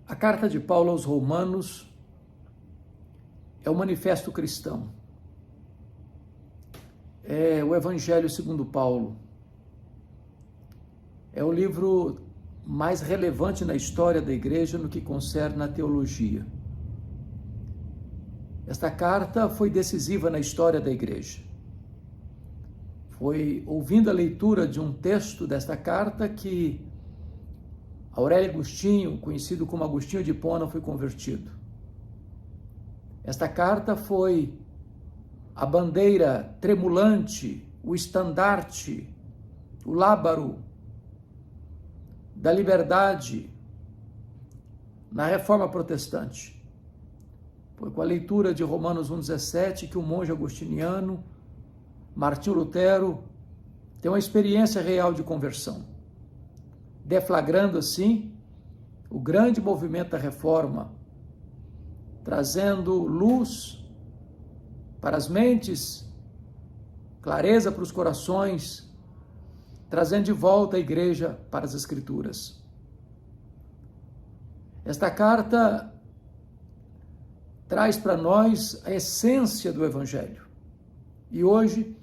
A carta de Paulo aos Romanos é o manifesto cristão. É o Evangelho segundo Paulo. É o livro mais relevante na história da igreja no que concerne a teologia. Esta carta foi decisiva na história da igreja. Foi ouvindo a leitura de um texto desta carta que Aurélio Agostinho, conhecido como Agostinho de Hipona, foi convertido. Esta carta foi a bandeira tremulante, o estandarte, o lábaro da liberdade na Reforma Protestante. Foi com a leitura de Romanos 1,17 que o monge agostiniano Martinho Lutero tem uma experiência real de conversão, deflagrando assim o grande movimento da Reforma, trazendo luz para as mentes, clareza para os corações, trazendo de volta a igreja para as Escrituras. Esta carta traz para nós a essência do Evangelho. E hoje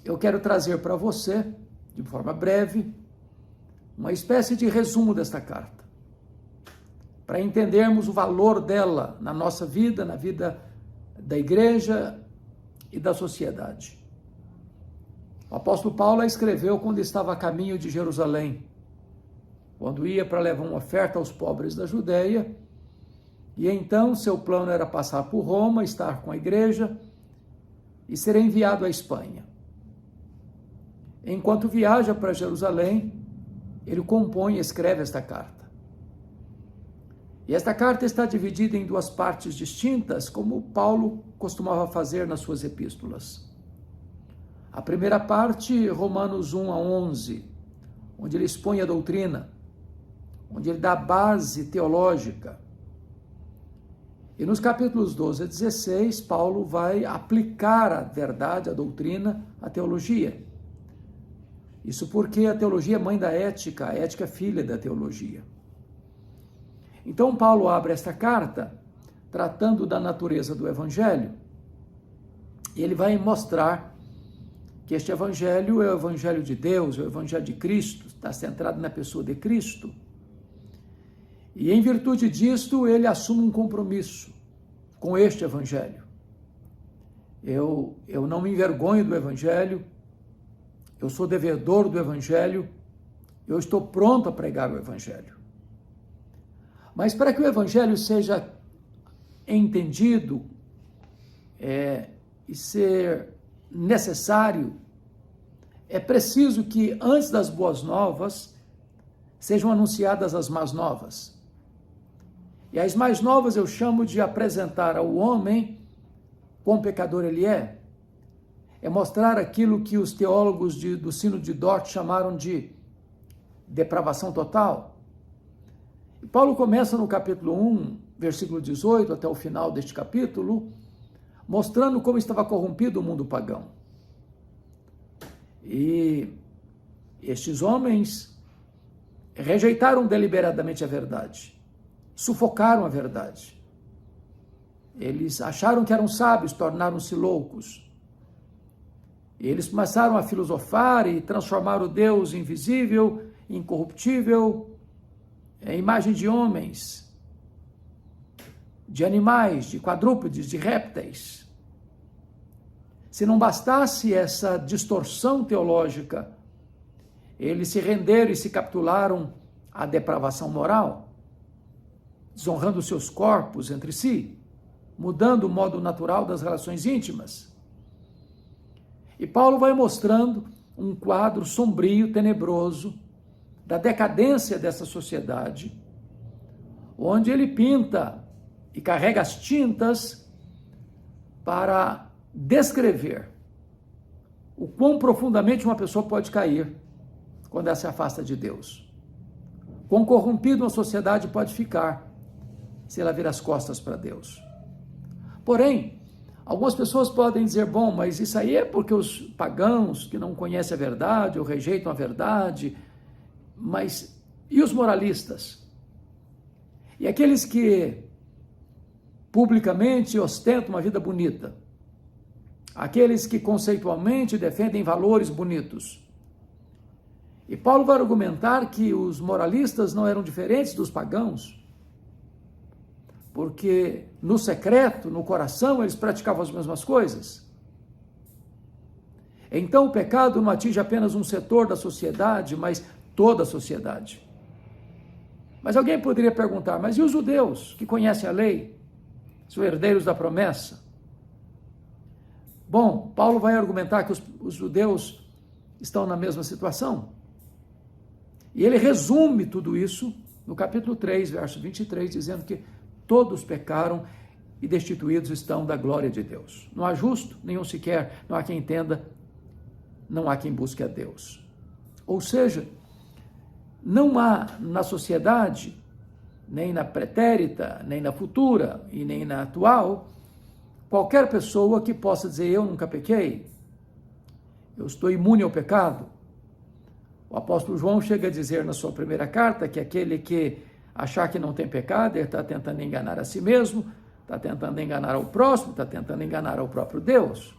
eu quero trazer para você, de forma breve, uma espécie de resumo desta carta, para entendermos o valor dela na nossa vida, na vida da igreja e da sociedade. O apóstolo Paulo a escreveu quando estava a caminho de Jerusalém, quando ia para levar uma oferta aos pobres da Judeia, e então seu plano era passar por Roma, estar com a igreja e ser enviado à Espanha. Enquanto viaja para Jerusalém, ele compõe e escreve esta carta. E esta carta está dividida em duas partes distintas, como Paulo costumava fazer nas suas epístolas. A primeira parte, Romanos 1 a 11, onde ele expõe a doutrina, onde ele dá a base teológica. E nos capítulos 12 a 16, Paulo vai aplicar a verdade, a doutrina, à teologia. Isso porque a teologia é mãe da ética, a ética é filha da teologia. Então Paulo abre esta carta tratando da natureza do Evangelho, e ele vai mostrar que este Evangelho é o Evangelho de Deus, é o Evangelho de Cristo, está centrado na pessoa de Cristo. E em virtude disto, ele assume um compromisso com este Evangelho. Eu não me envergonho do Evangelho, eu sou devedor do Evangelho, eu estou pronto a pregar o Evangelho. Mas para que o Evangelho seja entendido e ser necessário, é preciso que antes das boas novas sejam anunciadas as más novas. E as mais novas eu chamo de apresentar ao homem quão pecador ele é. É mostrar aquilo que os teólogos do Sino de Dort chamaram de depravação total. E Paulo começa no capítulo 1, versículo 18, até o final deste capítulo, mostrando como estava corrompido o mundo pagão. E estes homens rejeitaram deliberadamente a verdade, sufocaram a verdade. Eles acharam que eram sábios, tornaram-se loucos. Eles começaram a filosofar e transformar o Deus invisível, incorruptível, em imagem de homens, de animais, de quadrúpedes, de répteis. Se não bastasse essa distorção teológica, eles se renderam e se capitularam à depravação moral, desonrando seus corpos entre si, mudando o modo natural das relações íntimas. E Paulo vai mostrando um quadro sombrio, tenebroso, da decadência dessa sociedade, onde ele pinta e carrega as tintas para descrever o quão profundamente uma pessoa pode cair quando ela se afasta de Deus. Quão corrompida uma sociedade pode ficar se ela vira as costas para Deus. Porém, algumas pessoas podem dizer, bom, mas isso aí é porque os pagãos que não conhecem a verdade ou rejeitam a verdade, mas e os moralistas? E aqueles que publicamente ostentam uma vida bonita, aqueles que conceitualmente defendem valores bonitos. E Paulo vai argumentar que os moralistas não eram diferentes dos pagãos, porque no secreto, no coração, eles praticavam as mesmas coisas. Então o pecado não atinge apenas um setor da sociedade, mas toda a sociedade. Mas alguém poderia perguntar, mas e os judeus que conhecem a lei? São herdeiros da promessa? Bom, Paulo vai argumentar que os judeus estão na mesma situação. E ele resume tudo isso no capítulo 3, verso 23, dizendo que todos pecaram e destituídos estão da glória de Deus. Não há justo, nenhum sequer, não há quem entenda, não há quem busque a Deus. Ou seja, não há na sociedade, nem na pretérita, nem na futura e nem na atual, qualquer pessoa que possa dizer, eu nunca pequei, eu estou imune ao pecado. O apóstolo João chega a dizer na sua primeira carta que aquele que achar que não tem pecado, ele está tentando enganar a si mesmo, está tentando enganar ao próximo, está tentando enganar ao próprio Deus.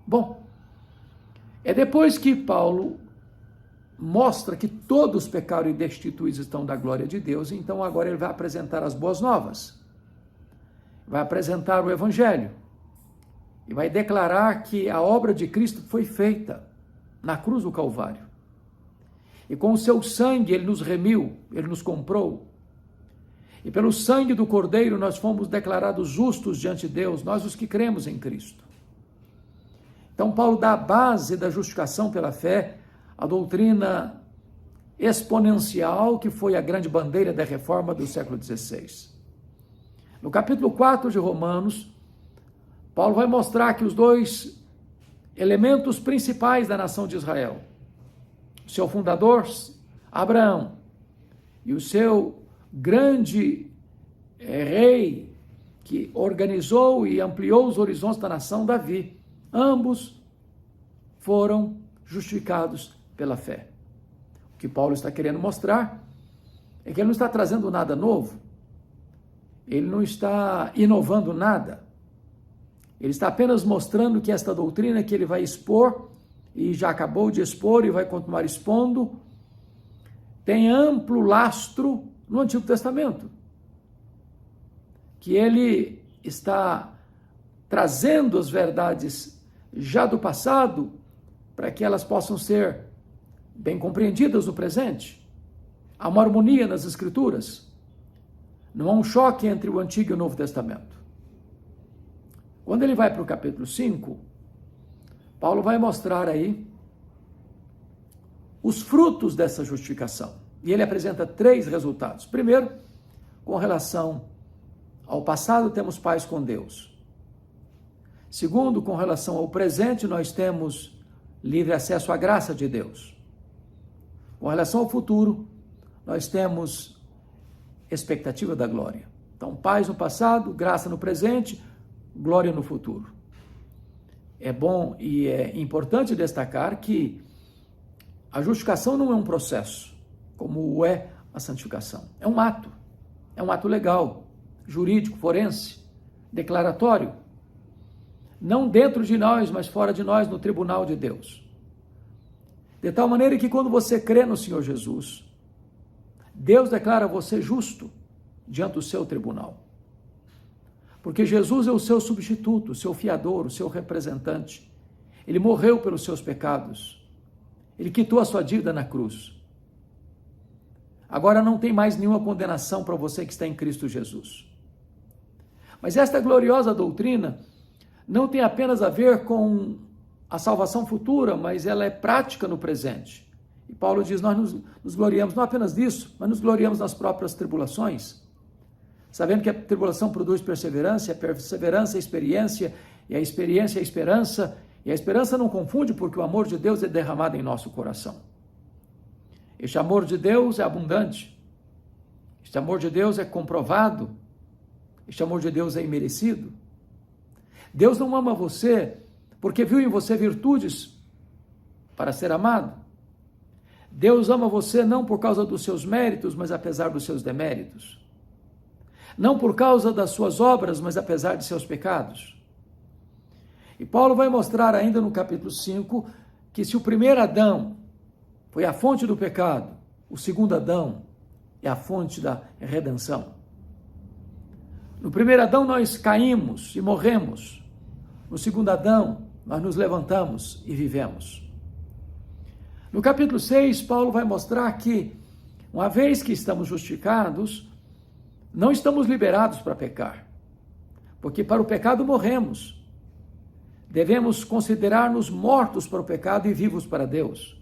Bom, é depois que Paulo mostra que todos pecaram e destituídos estão da glória de Deus, então agora ele vai apresentar as boas novas, vai apresentar o Evangelho, e vai declarar que a obra de Cristo foi feita na cruz do Calvário. E com o seu sangue ele nos remiu, ele nos comprou. E pelo sangue do Cordeiro nós fomos declarados justos diante de Deus, nós os que cremos em Cristo. Então Paulo dá a base da justificação pela fé, a doutrina exponencial que foi a grande bandeira da reforma do século XVI. No capítulo 4 de Romanos, Paulo vai mostrar que os dois elementos principais da nação de Israel, o seu fundador, Abraão, e o seu grande rei, que organizou e ampliou os horizontes da nação, Davi, ambos foram justificados pela fé. O que Paulo está querendo mostrar é que ele não está trazendo nada novo, ele não está inovando nada, ele está apenas mostrando que esta doutrina que ele vai expor, e já acabou de expor e vai continuar expondo, tem amplo lastro no Antigo Testamento, que ele está trazendo as verdades já do passado para que elas possam ser bem compreendidas no presente. Há uma harmonia nas Escrituras, não há um choque entre o Antigo e o Novo Testamento. Quando ele vai para o capítulo 5, Paulo vai mostrar aí os frutos dessa justificação. E ele apresenta 3 resultados. Primeiro, com relação ao passado, temos paz com Deus. Segundo, com relação ao presente, nós temos livre acesso à graça de Deus. Com relação ao futuro, nós temos expectativa da glória. Então, paz no passado, graça no presente, glória no futuro. É bom e é importante destacar que a justificação não é um processo, como é a santificação. É um ato legal, jurídico, forense, declaratório. Não dentro de nós, mas fora de nós, no tribunal de Deus. De tal maneira que quando você crê no Senhor Jesus, Deus declara você justo diante do seu tribunal. Porque Jesus é o seu substituto, o seu fiador, o seu representante. Ele morreu pelos seus pecados. Ele quitou a sua dívida na cruz. Agora não tem mais nenhuma condenação para você que está em Cristo Jesus. Mas esta gloriosa doutrina não tem apenas a ver com a salvação futura, mas ela é prática no presente. E Paulo diz, nós nos gloriamos não apenas disso, mas nos gloriamos nas próprias tribulações, sabendo que a tribulação produz perseverança, a perseverança é experiência, e a experiência é esperança, e a esperança não confunde, porque o amor de Deus é derramado em nosso coração. Este amor de Deus é abundante, este amor de Deus é comprovado, este amor de Deus é imerecido. Deus não ama você porque viu em você virtudes para ser amado. Deus ama você não por causa dos seus méritos, mas apesar dos seus deméritos. não por causa das suas obras, mas apesar de seus pecados. E Paulo vai mostrar ainda no capítulo 5 que se o primeiro Adão foi a fonte do pecado, o segundo Adão é a fonte da redenção. No primeiro Adão nós caímos e morremos. No segundo Adão nós nos levantamos e vivemos. No capítulo 6, Paulo vai mostrar que, uma vez que estamos justificados, não estamos liberados para pecar, porque para o pecado morremos. Devemos considerar-nos mortos para o pecado e vivos para Deus.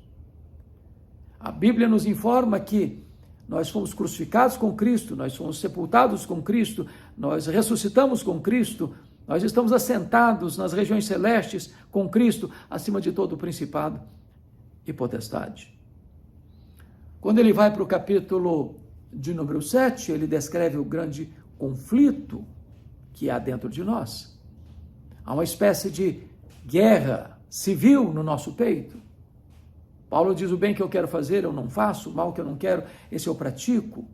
A Bíblia nos informa que nós fomos crucificados com Cristo, nós fomos sepultados com Cristo, nós ressuscitamos com Cristo, nós estamos assentados nas regiões celestes com Cristo, acima de todo o principado e potestade. Quando ele vai para o capítulo de número 7, ele descreve o grande conflito que há dentro de nós. Há uma espécie de guerra civil no nosso peito. Paulo diz: o bem que eu quero fazer eu não faço, o mal que eu não quero, esse eu pratico.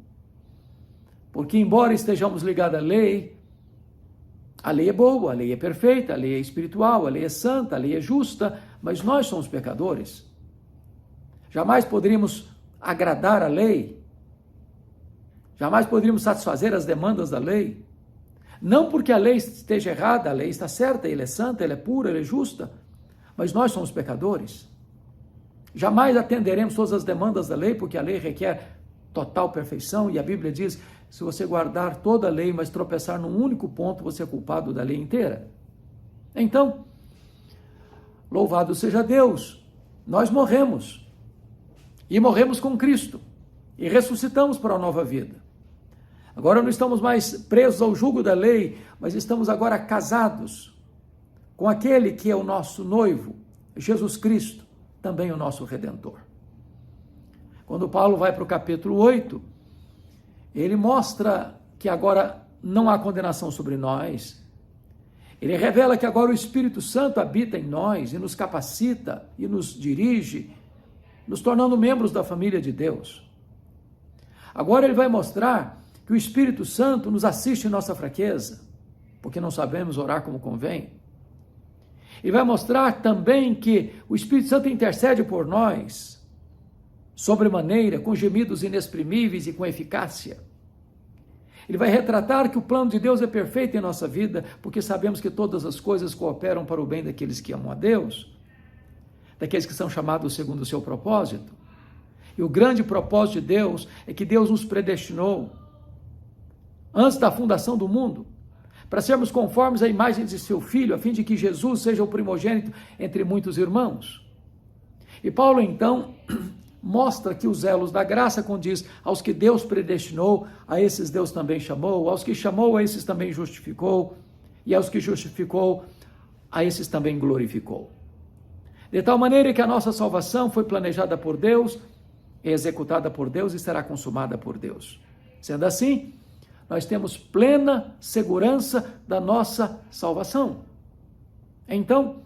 Porque embora estejamos ligados à lei é boa, a lei é perfeita, a lei é espiritual, a lei é santa, a lei é justa, mas nós somos pecadores. Jamais poderíamos agradar a lei, jamais poderíamos satisfazer as demandas da lei. Não porque a lei esteja errada, a lei está certa, ela é santa, ela é pura, ela é justa, mas nós somos pecadores. Jamais atenderemos todas as demandas da lei, porque a lei requer total perfeição, e a Bíblia diz: se você guardar toda a lei, mas tropeçar num único ponto, você é culpado da lei inteira. Então, louvado seja Deus, nós morremos, e morremos com Cristo, e ressuscitamos para a nova vida. Agora não estamos mais presos ao jugo da lei, mas estamos agora casados com aquele que é o nosso noivo, Jesus Cristo, também o nosso Redentor. Quando Paulo vai para o capítulo 8, ele mostra que agora não há condenação sobre nós. Ele revela que agora o Espírito Santo habita em nós e nos capacita e nos dirige, nos tornando membros da família de Deus. Agora ele vai mostrar que o Espírito Santo nos assiste em nossa fraqueza, porque não sabemos orar como convém. Ele vai mostrar também que o Espírito Santo intercede por nós, sobremaneira, com gemidos inexprimíveis e com eficácia. Ele vai retratar que o plano de Deus é perfeito em nossa vida, porque sabemos que todas as coisas cooperam para o bem daqueles que amam a Deus, daqueles que são chamados segundo o seu propósito. E o grande propósito de Deus é que Deus nos predestinou antes da fundação do mundo, para sermos conformes à imagem de seu Filho, a fim de que Jesus seja o primogênito entre muitos irmãos. E Paulo, então, mostra que os elos da graça condiz: aos que Deus predestinou, a esses Deus também chamou, aos que chamou, a esses também justificou, e aos que justificou, a esses também glorificou. De tal maneira que a nossa salvação foi planejada por Deus, é executada por Deus e será consumada por Deus. Sendo assim, nós temos plena segurança da nossa salvação. Então,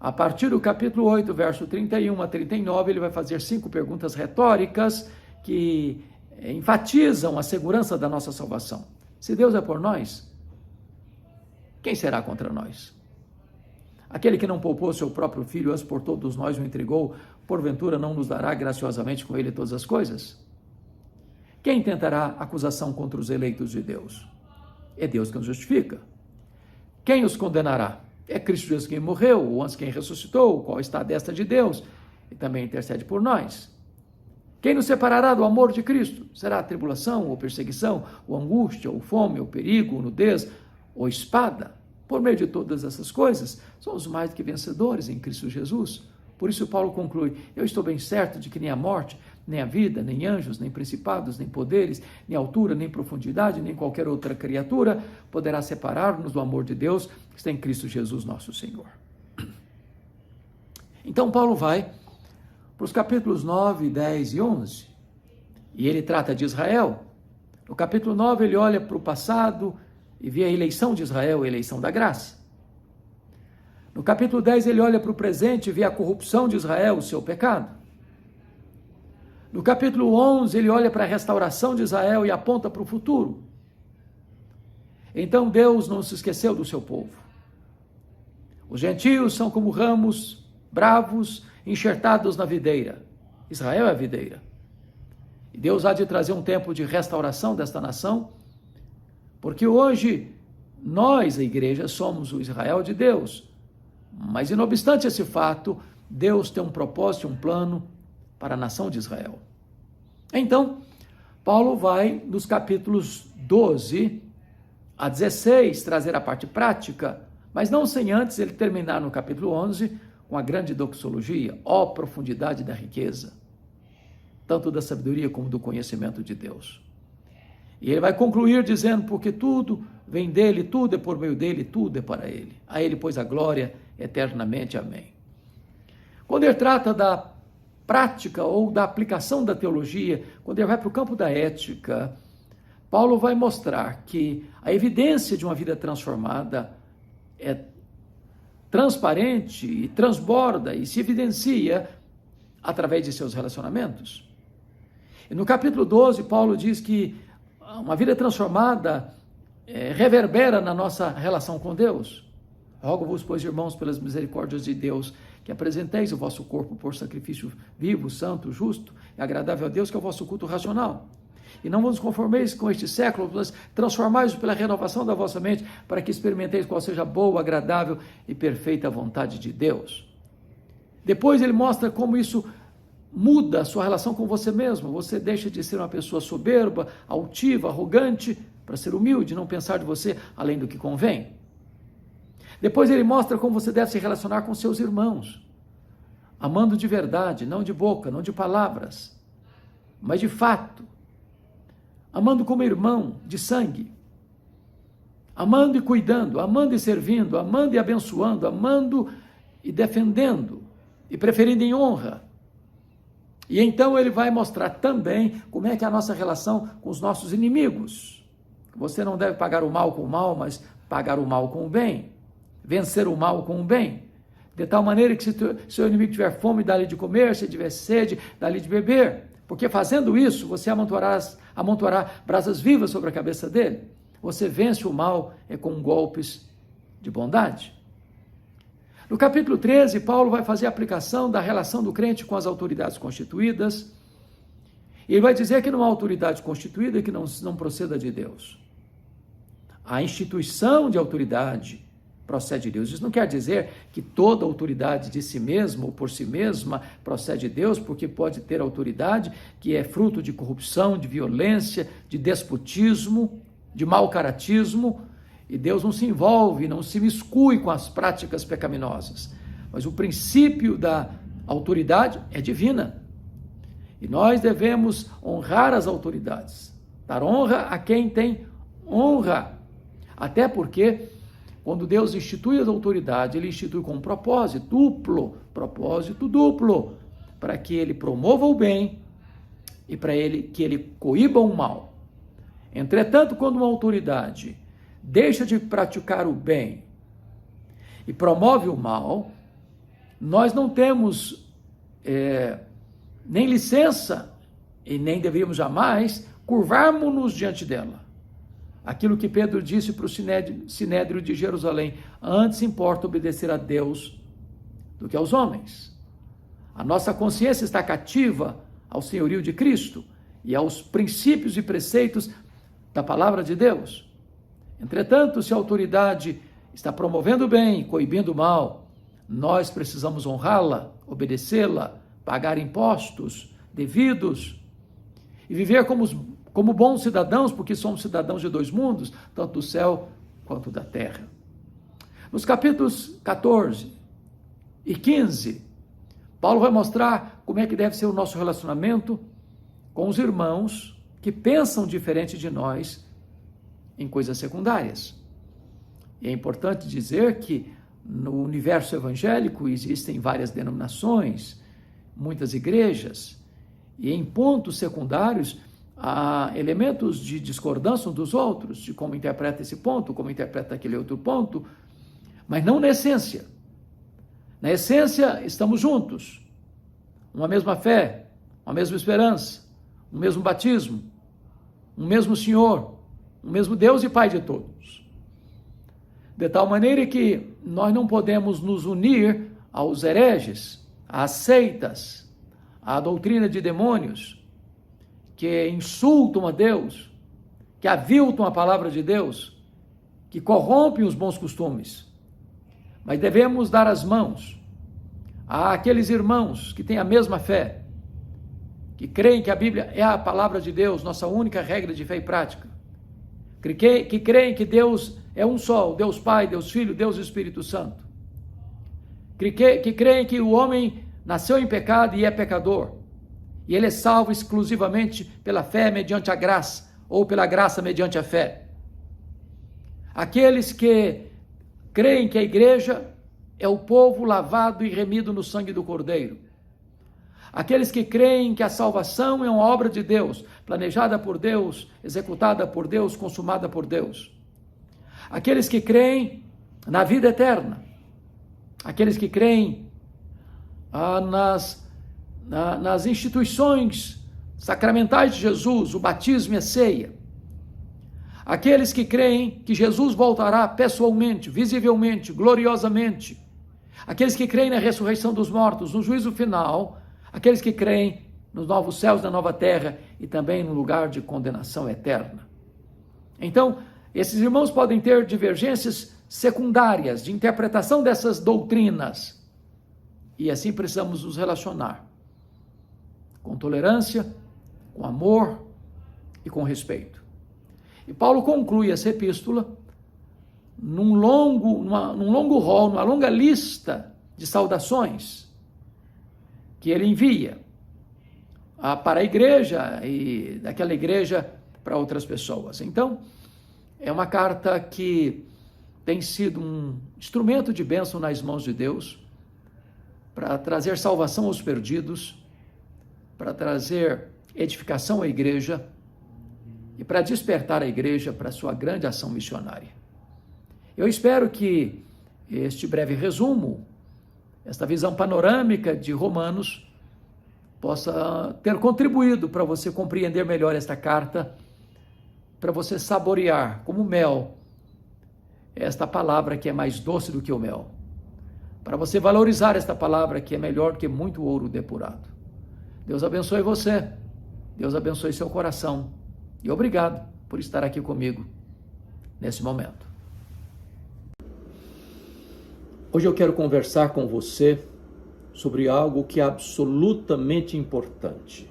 a partir do capítulo 8, verso 31 a 39, ele vai fazer 5 perguntas retóricas que enfatizam a segurança da nossa salvação. Se Deus é por nós, quem será contra nós? Aquele que não poupou seu próprio filho, antes por todos nós o entregou, porventura não nos dará graciosamente com ele todas as coisas? Quem tentará acusação contra os eleitos de Deus? É Deus que nos justifica. Quem os condenará? É Cristo Jesus quem morreu, ou antes quem ressuscitou, o qual está à destra de Deus, e também intercede por nós. Quem nos separará do amor de Cristo? Será a tribulação, ou perseguição, ou angústia, ou fome, ou perigo, ou nudez, ou espada? Por meio de todas essas coisas, somos mais do que vencedores em Cristo Jesus. Por isso Paulo conclui: eu estou bem certo de que nem a morte, nem a vida, nem anjos, nem principados, nem poderes, nem altura, nem profundidade, nem qualquer outra criatura poderá separar-nos do amor de Deus que está em Cristo Jesus nosso Senhor. Então Paulo vai para os capítulos 9, 10 e 11, e ele trata de Israel. No capítulo 9 ele olha para o passado e vê a eleição de Israel, a eleição da graça. No capítulo 10 ele olha para o presente e vê a corrupção de Israel, o seu pecado. No capítulo 11 ele olha para a restauração de Israel e aponta para o futuro. Então Deus não se esqueceu do seu povo. Os gentios são como ramos bravos enxertados na videira. Israel é a videira. E Deus há de trazer um tempo de restauração desta nação, porque hoje nós, a igreja, somos o Israel de Deus. Mas, não obstante esse fato, Deus tem um propósito, um plano para a nação de Israel. Então, Paulo vai, nos capítulos 12 a 16, trazer a parte prática, mas não sem antes ele terminar no capítulo 11 com a grande doxologia, ó profundidade da riqueza, tanto da sabedoria como do conhecimento de Deus. E ele vai concluir dizendo, porque tudo vem dele, tudo é por meio dele, tudo é para ele. A ele, pois, a glória eternamente. Amém. Quando ele trata da prática ou da aplicação da teologia, quando ele vai para o campo da ética, Paulo vai mostrar que a evidência de uma vida transformada é transparente e transborda e se evidencia através de seus relacionamentos. E no capítulo 12, Paulo diz que uma vida transformada reverbera na nossa relação com Deus. Rogo-vos, pois, irmãos, pelas misericórdias de Deus, que apresenteis o vosso corpo por sacrifício vivo, santo, justo e agradável a Deus, que é o vosso culto racional. E não vos conformeis com este século, mas transformai-vos pela renovação da vossa mente, para que experimenteis qual seja a boa, agradável e perfeita vontade de Deus. Depois ele mostra como isso muda a sua relação com você mesmo. Você deixa de ser uma pessoa soberba, altiva, arrogante, para ser humilde, não pensar de você além do que convém. Depois ele mostra como você deve se relacionar com seus irmãos, amando de verdade, não de boca, não de palavras, mas de fato, amando como irmão de sangue, amando e cuidando, amando e servindo, amando e abençoando, amando e defendendo, e preferindo em honra. E então ele vai mostrar também como é que é a nossa relação com os nossos inimigos. Você não deve pagar o mal com o mal, mas pagar o mal com o bem. Vencer o mal com o bem, de tal maneira que se seu inimigo tiver fome, dá-lhe de comer, se tiver sede, dá-lhe de beber, porque fazendo isso, você amontoará brasas vivas sobre a cabeça dele. Você vence o mal com golpes de bondade. No capítulo 13, Paulo vai fazer a aplicação da relação do crente com as autoridades constituídas, e ele vai dizer que não há autoridade constituída que não proceda de Deus. A instituição de autoridade procede de Deus. Isso não quer dizer que toda autoridade de si mesma ou por si mesma procede de Deus, porque pode ter autoridade que é fruto de corrupção, de violência, de despotismo, de mau caratismo, e Deus não se envolve, não se miscui com as práticas pecaminosas. Mas o princípio da autoridade é divina. E nós devemos honrar as autoridades, dar honra a quem tem honra. Até porque quando Deus institui as autoridades, ele institui com um propósito duplo, para que ele promova o bem e para que ele coíba o mal. Entretanto, quando uma autoridade deixa de praticar o bem e promove o mal, nós não temos nem licença e nem deveríamos jamais curvarmos-nos diante dela. Aquilo que Pedro disse para o Sinédrio de Jerusalém: antes importa obedecer a Deus do que aos homens. A nossa consciência está cativa ao senhorio de Cristo e aos princípios e preceitos da palavra de Deus. Entretanto, se a autoridade está promovendo o bem, coibindo o mal, nós precisamos honrá-la, obedecê-la, pagar impostos devidos e viver como bons cidadãos, porque somos cidadãos de dois mundos, tanto do céu quanto da terra. Nos capítulos 14 e 15, Paulo vai mostrar como é que deve ser o nosso relacionamento com os irmãos que pensam diferente de nós em coisas secundárias. E é importante dizer que no universo evangélico existem várias denominações, muitas igrejas, e em pontos secundários há elementos de discordância uns dos outros, de como interpreta esse ponto, como interpreta aquele outro ponto, mas não na essência. Na essência, estamos juntos, uma mesma fé, uma mesma esperança, um mesmo batismo, um mesmo Senhor, um mesmo Deus e Pai de todos. de tal maneira que nós não podemos nos unir aos hereges, às seitas, à doutrina de demônios, que insultam a Deus, que aviltam a palavra de Deus, que corrompem os bons costumes. Mas devemos dar as mãos àqueles irmãos que têm a mesma fé, que creem que a Bíblia é a palavra de Deus, nossa única regra de fé e prática, que creem que Deus é um só, Deus Pai, Deus Filho, Deus Espírito Santo, que creem que o homem nasceu em pecado e é pecador, e ele é salvo exclusivamente pela fé mediante a graça, ou pela graça mediante a fé. Aqueles que creem que a igreja é o povo lavado e remido no sangue do Cordeiro. Aqueles que creem que a salvação é uma obra de Deus, planejada por Deus, executada por Deus, consumada por Deus. Aqueles que creem na vida eterna. Aqueles que creem nas instituições sacramentais de Jesus, o batismo e a ceia. Aqueles que creem que Jesus voltará pessoalmente, visivelmente, gloriosamente. Aqueles que creem na ressurreição dos mortos, no juízo final. Aqueles que creem nos novos céus, na nova terra e também no lugar de condenação eterna. Então, esses irmãos podem ter divergências secundárias de interpretação dessas doutrinas. E assim precisamos nos relacionar com tolerância, com amor e com respeito. E Paulo conclui essa epístola num longo rol, numa longa lista de saudações que ele envia para a igreja e daquela igreja para outras pessoas. Então, é uma carta que tem sido um instrumento de bênção nas mãos de Deus para trazer salvação aos perdidos, para trazer edificação à igreja e para despertar a igreja para a sua grande ação missionária. Eu espero que este breve resumo, esta visão panorâmica de Romanos, possa ter contribuído para você compreender melhor esta carta, para você saborear como mel esta palavra que é mais doce do que o mel, para você valorizar esta palavra que é melhor do que muito ouro depurado. Deus abençoe você, Deus abençoe seu coração e obrigado por estar aqui comigo nesse momento. Hoje eu quero conversar com você sobre algo que é absolutamente importante.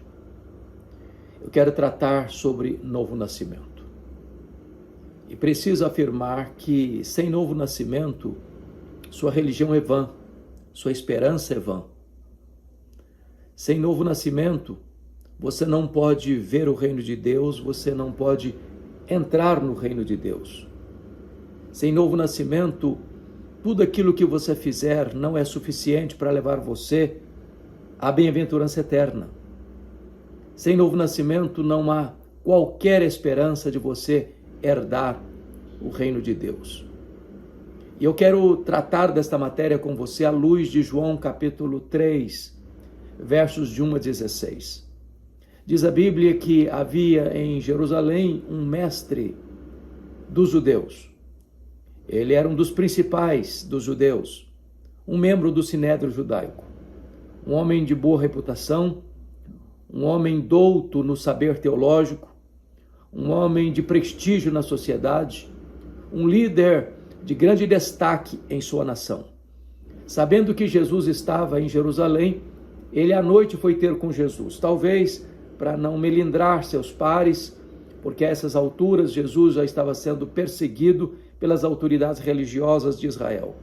Eu quero tratar sobre novo nascimento. E preciso afirmar que sem novo nascimento, sua religião é vã, sua esperança é vã. Sem novo nascimento, você não pode ver o reino de Deus, você não pode entrar no reino de Deus. Sem novo nascimento, tudo aquilo que você fizer não é suficiente para levar você à bem-aventurança eterna. Sem novo nascimento, não há qualquer esperança de você herdar o reino de Deus. E eu quero tratar desta matéria com você à luz de João capítulo 3, versos de 1 a 16. Diz a Bíblia que havia em Jerusalém um mestre dos judeus. Ele era um dos principais dos judeus, um membro do Sinédrio judaico, um homem de boa reputação, um homem douto no saber teológico, um homem de prestígio na sociedade, um líder de grande destaque em sua nação. Sabendo que Jesus estava em Jerusalém, ele à noite foi ter com Jesus, talvez para não melindrar seus pares, porque a essas alturas Jesus já estava sendo perseguido pelas autoridades religiosas de Israel.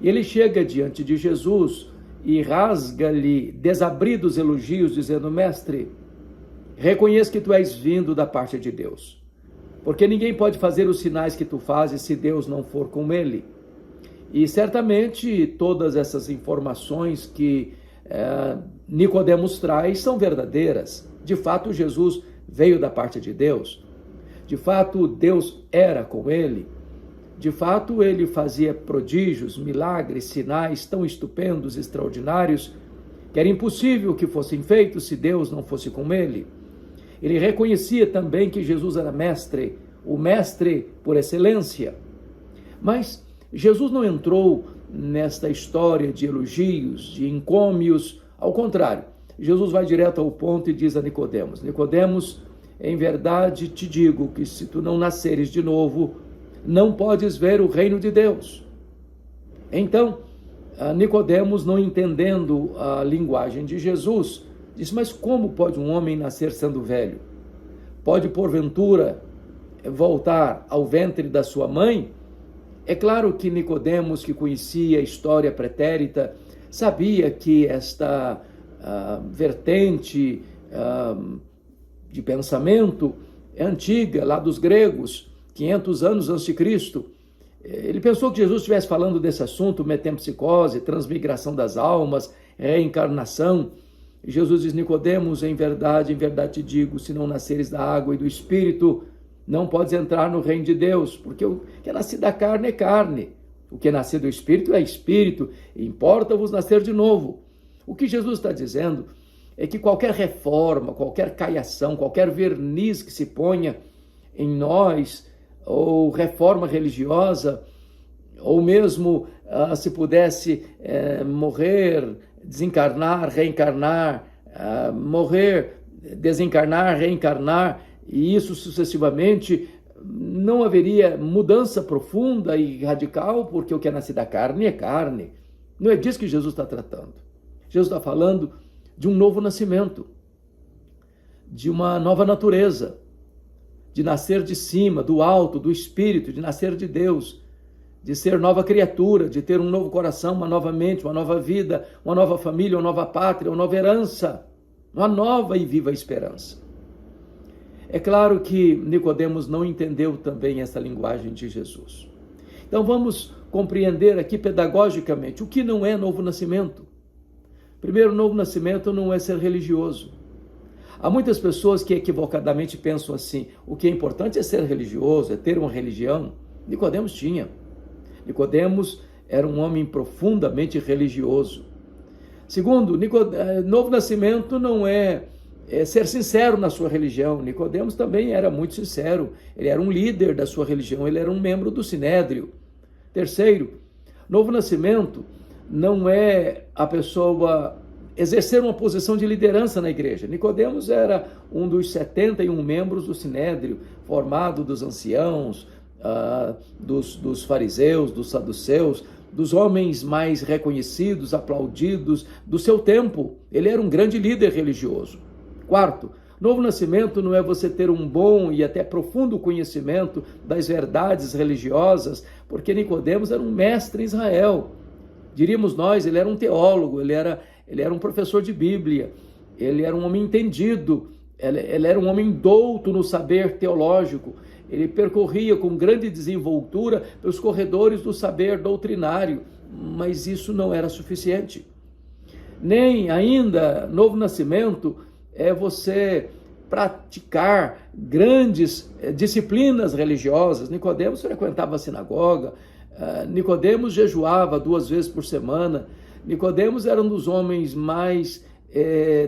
E ele chega diante de Jesus e rasga-lhe desabridos elogios, dizendo: Mestre, reconheço que tu és vindo da parte de Deus, porque ninguém pode fazer os sinais que tu fazes se Deus não for com ele. E certamente todas essas informações que Nicodemos traz são verdadeiras. De fato, Jesus veio da parte de Deus. De fato, Deus era com ele. De fato, ele fazia prodígios, milagres, sinais tão estupendos, extraordinários, que era impossível que fossem feitos se Deus não fosse com ele. Ele reconhecia também que Jesus era mestre, o mestre por excelência. Mas Jesus não entrou nesta história de elogios, de encômios, ao contrário. Jesus vai direto ao ponto e diz a Nicodemos: Nicodemos, em verdade te digo que se tu não nasceres de novo, não podes ver o reino de Deus. Então, Nicodemos, não entendendo a linguagem de Jesus, disse: mas como pode um homem nascer sendo velho? Pode, porventura, voltar ao ventre da sua mãe? É claro que Nicodemos, que conhecia a história pretérita, sabia que esta vertente de pensamento é antiga, lá dos gregos, 500 anos antes de Cristo. Ele pensou que Jesus estivesse falando desse assunto, metempsicose, transmigração das almas, reencarnação. E Jesus diz: Nicodemos, em verdade te digo, se não nasceres da água e do Espírito, não podes entrar no reino de Deus, porque o que é nascido da carne é carne, o que é nascido do Espírito é Espírito, importa-vos nascer de novo. O que Jesus está dizendo é que qualquer reforma, qualquer caiação, qualquer verniz que se ponha em nós, ou reforma religiosa, ou mesmo se pudesse morrer, desencarnar, reencarnar, morrer, desencarnar, reencarnar, e isso sucessivamente, não haveria mudança profunda e radical, porque o que é nascido da carne é carne. Não é disso que Jesus está tratando. Jesus está falando de um novo nascimento, de uma nova natureza, de nascer de cima, do alto, do Espírito, de nascer de Deus, de ser nova criatura, de ter um novo coração, uma nova mente, uma nova vida, uma nova família, uma nova pátria, uma nova herança, uma nova e viva esperança. É claro que Nicodemos não entendeu também essa linguagem de Jesus. Então vamos compreender aqui pedagogicamente o que não é novo nascimento. Primeiro, novo nascimento não é ser religioso. Há muitas pessoas que equivocadamente pensam assim: o que é importante é ser religioso, é ter uma religião. Nicodemos tinha. Nicodemos era um homem profundamente religioso. Segundo, novo nascimento não é ser sincero na sua religião. Nicodemos também era muito sincero. Ele era um líder da sua religião, ele era um membro do Sinédrio. Terceiro, novo nascimento não é a pessoa exercer uma posição de liderança na igreja. Nicodemos era um dos 71 membros do Sinédrio, formado dos anciãos, dos fariseus, dos saduceus, dos homens mais reconhecidos, aplaudidos do seu tempo. Ele era um grande líder religioso. Quarto, novo nascimento não é você ter um bom e até profundo conhecimento das verdades religiosas, porque Nicodemos era um mestre em Israel. Diríamos nós, ele era um teólogo, ele era um professor de Bíblia, ele era um homem entendido, ele era um homem douto no saber teológico, ele percorria com grande desenvoltura pelos corredores do saber doutrinário, mas isso não era suficiente. Nem ainda novo nascimento é você praticar grandes disciplinas religiosas. Nicodemos frequentava a sinagoga, Nicodemos jejuava 2 vezes por semana. Nicodemos era um dos homens mais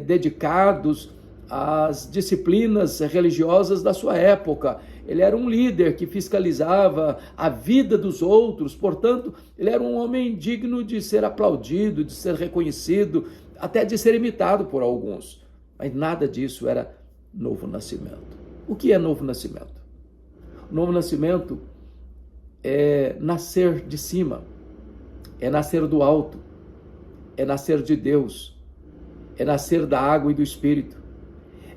dedicados às disciplinas religiosas da sua época. Ele era um líder que fiscalizava a vida dos outros, portanto, ele era um homem digno de ser aplaudido, de ser reconhecido, até de ser imitado por alguns. Mas nada disso era novo nascimento. O que é novo nascimento? Novo nascimento é nascer de cima, é nascer do alto, é nascer de Deus, é nascer da água e do Espírito,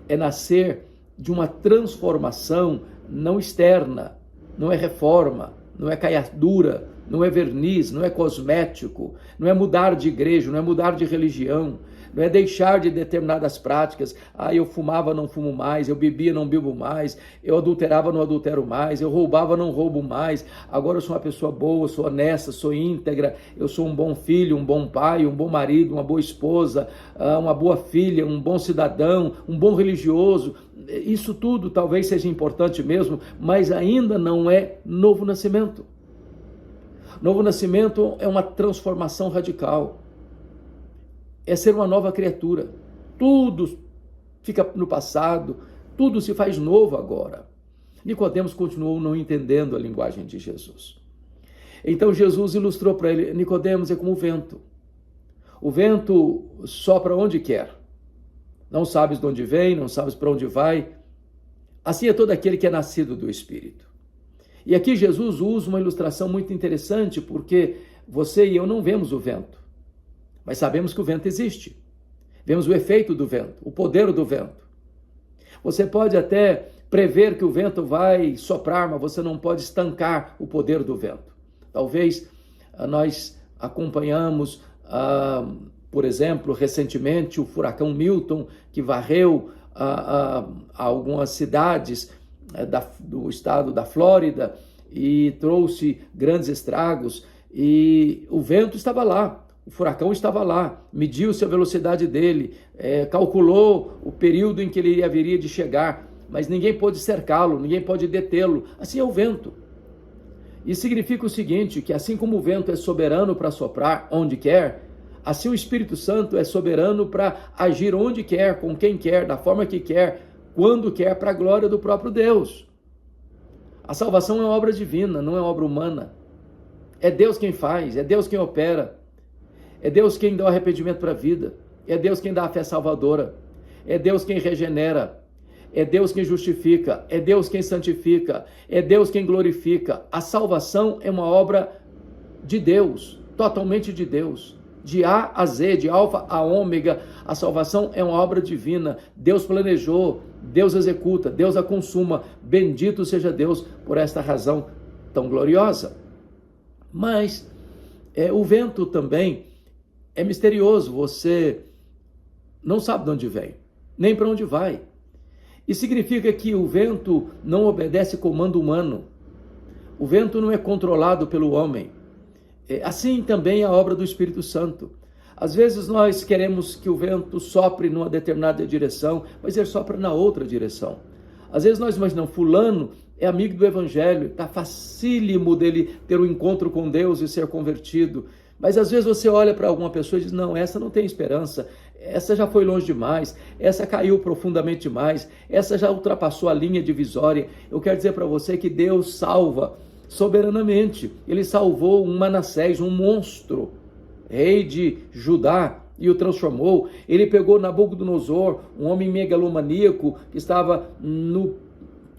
é nascer de uma transformação não externa, não é reforma, não é caiadura, não é verniz, não é cosmético, não é mudar de igreja, não é mudar de religião, não é deixar de determinadas práticas. Eu fumava, não fumo mais, eu bebia, não bebo mais, eu adulterava, não adultero mais, eu roubava, não roubo mais, agora eu sou uma pessoa boa, sou honesta, sou íntegra, eu sou um bom filho, um bom pai, um bom marido, uma boa esposa, uma boa filha, um bom cidadão, um bom religioso. Isso tudo talvez seja importante mesmo, mas ainda não é novo nascimento. Novo nascimento é uma transformação radical. É ser uma nova criatura. Tudo fica no passado, tudo se faz novo agora. Nicodemos continuou não entendendo a linguagem de Jesus. Então Jesus ilustrou para ele: Nicodemos, é como o vento. O vento sopra onde quer. Não sabes de onde vem, não sabes para onde vai. Assim é todo aquele que é nascido do Espírito. E aqui Jesus usa uma ilustração muito interessante, porque você e eu não vemos o vento, mas sabemos que o vento existe. Vemos o efeito do vento, o poder do vento. Você pode até prever que o vento vai soprar, mas você não pode estancar o poder do vento. Talvez nós acompanhamos, por exemplo, recentemente o furacão Milton, que varreu algumas cidades do estado da Flórida e trouxe grandes estragos, e o vento estava lá, o furacão estava lá, mediu-se a velocidade dele, calculou o período em que ele haveria de chegar, mas ninguém pôde cercá-lo, ninguém pode detê-lo. Assim é o vento. Isso significa o seguinte, que assim como o vento é soberano para soprar onde quer, assim o Espírito Santo é soberano para agir onde quer, com quem quer, da forma que quer, quando quer, para a glória do próprio Deus. A salvação é obra divina, não é obra humana. É Deus quem faz, é Deus quem opera, é Deus quem dá o arrependimento para a vida, é Deus quem dá a fé salvadora, é Deus quem regenera, é Deus quem justifica, é Deus quem santifica, é Deus quem glorifica. A salvação é uma obra de Deus, totalmente de Deus. De A a Z, de alfa a ômega, a salvação é uma obra divina. Deus planejou, Deus executa, Deus a consuma. Bendito seja Deus por esta razão tão gloriosa. Mas o vento também é misterioso, você não sabe de onde vem, nem para onde vai. E significa que o vento não obedece comando humano. O vento não é controlado pelo homem. Assim também a obra do Espírito Santo. Às vezes nós queremos que o vento sopre numa determinada direção, mas ele sopra na outra direção. Às vezes nós imaginamos, fulano é amigo do Evangelho, está facílimo dele ter um encontro com Deus e ser convertido. Mas às vezes você olha para alguma pessoa e diz, não, essa não tem esperança, essa já foi longe demais, essa caiu profundamente demais, essa já ultrapassou a linha divisória. Eu quero dizer para você que Deus salva soberanamente. Ele salvou um Manassés, um monstro, rei de Judá, e o transformou. Ele pegou Nabucodonosor, um homem megalomaníaco que estava no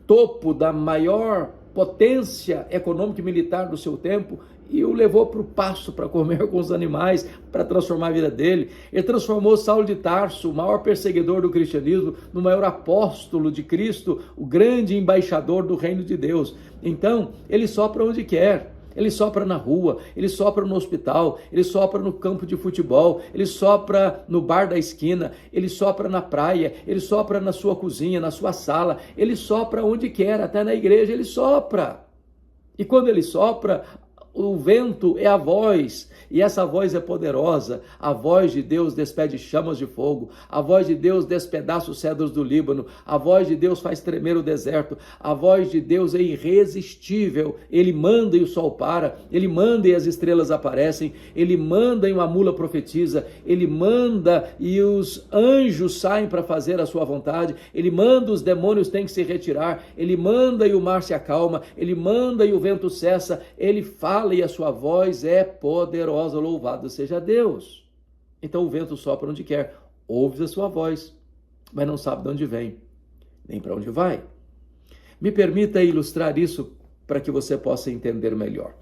topo da maior potência econômica e militar do seu tempo, e o levou para o pasto para comer com os animais, para transformar a vida dele. Ele transformou Saulo de Tarso, o maior perseguidor do cristianismo, no maior apóstolo de Cristo, o grande embaixador do reino de Deus. Então, ele sopra onde quer. Ele sopra na rua, ele sopra no hospital, ele sopra no campo de futebol, ele sopra no bar da esquina, ele sopra na praia, ele sopra na sua cozinha, na sua sala, ele sopra onde quer, até na igreja ele sopra. E quando ele sopra, o vento é a voz, e essa voz é poderosa. A voz de Deus despede chamas de fogo, a voz de Deus despedaça os cedros do Líbano, a voz de Deus faz tremer o deserto, a voz de Deus é irresistível. Ele manda e o sol para, ele manda e as estrelas aparecem, ele manda e uma mula profetiza, ele manda e os anjos saem para fazer a sua vontade, ele manda, os demônios têm que se retirar, ele manda e o mar se acalma, ele manda e o vento cessa, ele fala e a sua voz é poderosa, louvado seja Deus. Então o vento sopra onde quer, ouves a sua voz, mas não sabe de onde vem, nem para onde vai. Me permita ilustrar isso para que você possa entender melhor.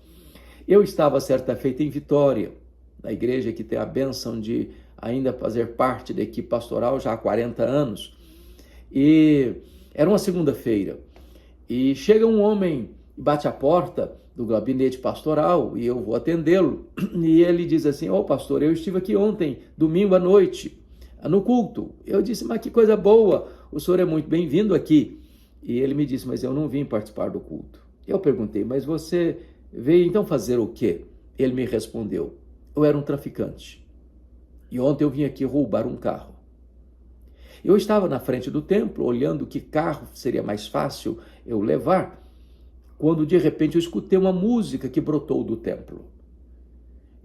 Eu estava certa feita em Vitória, na igreja que tem a bênção de ainda fazer parte da equipe pastoral já há 40 anos, e era uma segunda-feira, e chega um homem e bate a porta do gabinete pastoral, e eu vou atendê-lo, e ele diz assim, pastor, eu estive aqui ontem, domingo à noite, no culto. Eu disse, mas que coisa boa, o senhor é muito bem-vindo aqui. E ele me disse, mas eu não vim participar do culto. Eu perguntei, mas você veio então fazer o quê? Ele me respondeu, eu era um traficante, e ontem eu vim aqui roubar um carro. Eu estava na frente do templo, olhando que carro seria mais fácil eu levar, quando de repente eu escutei uma música que brotou do templo.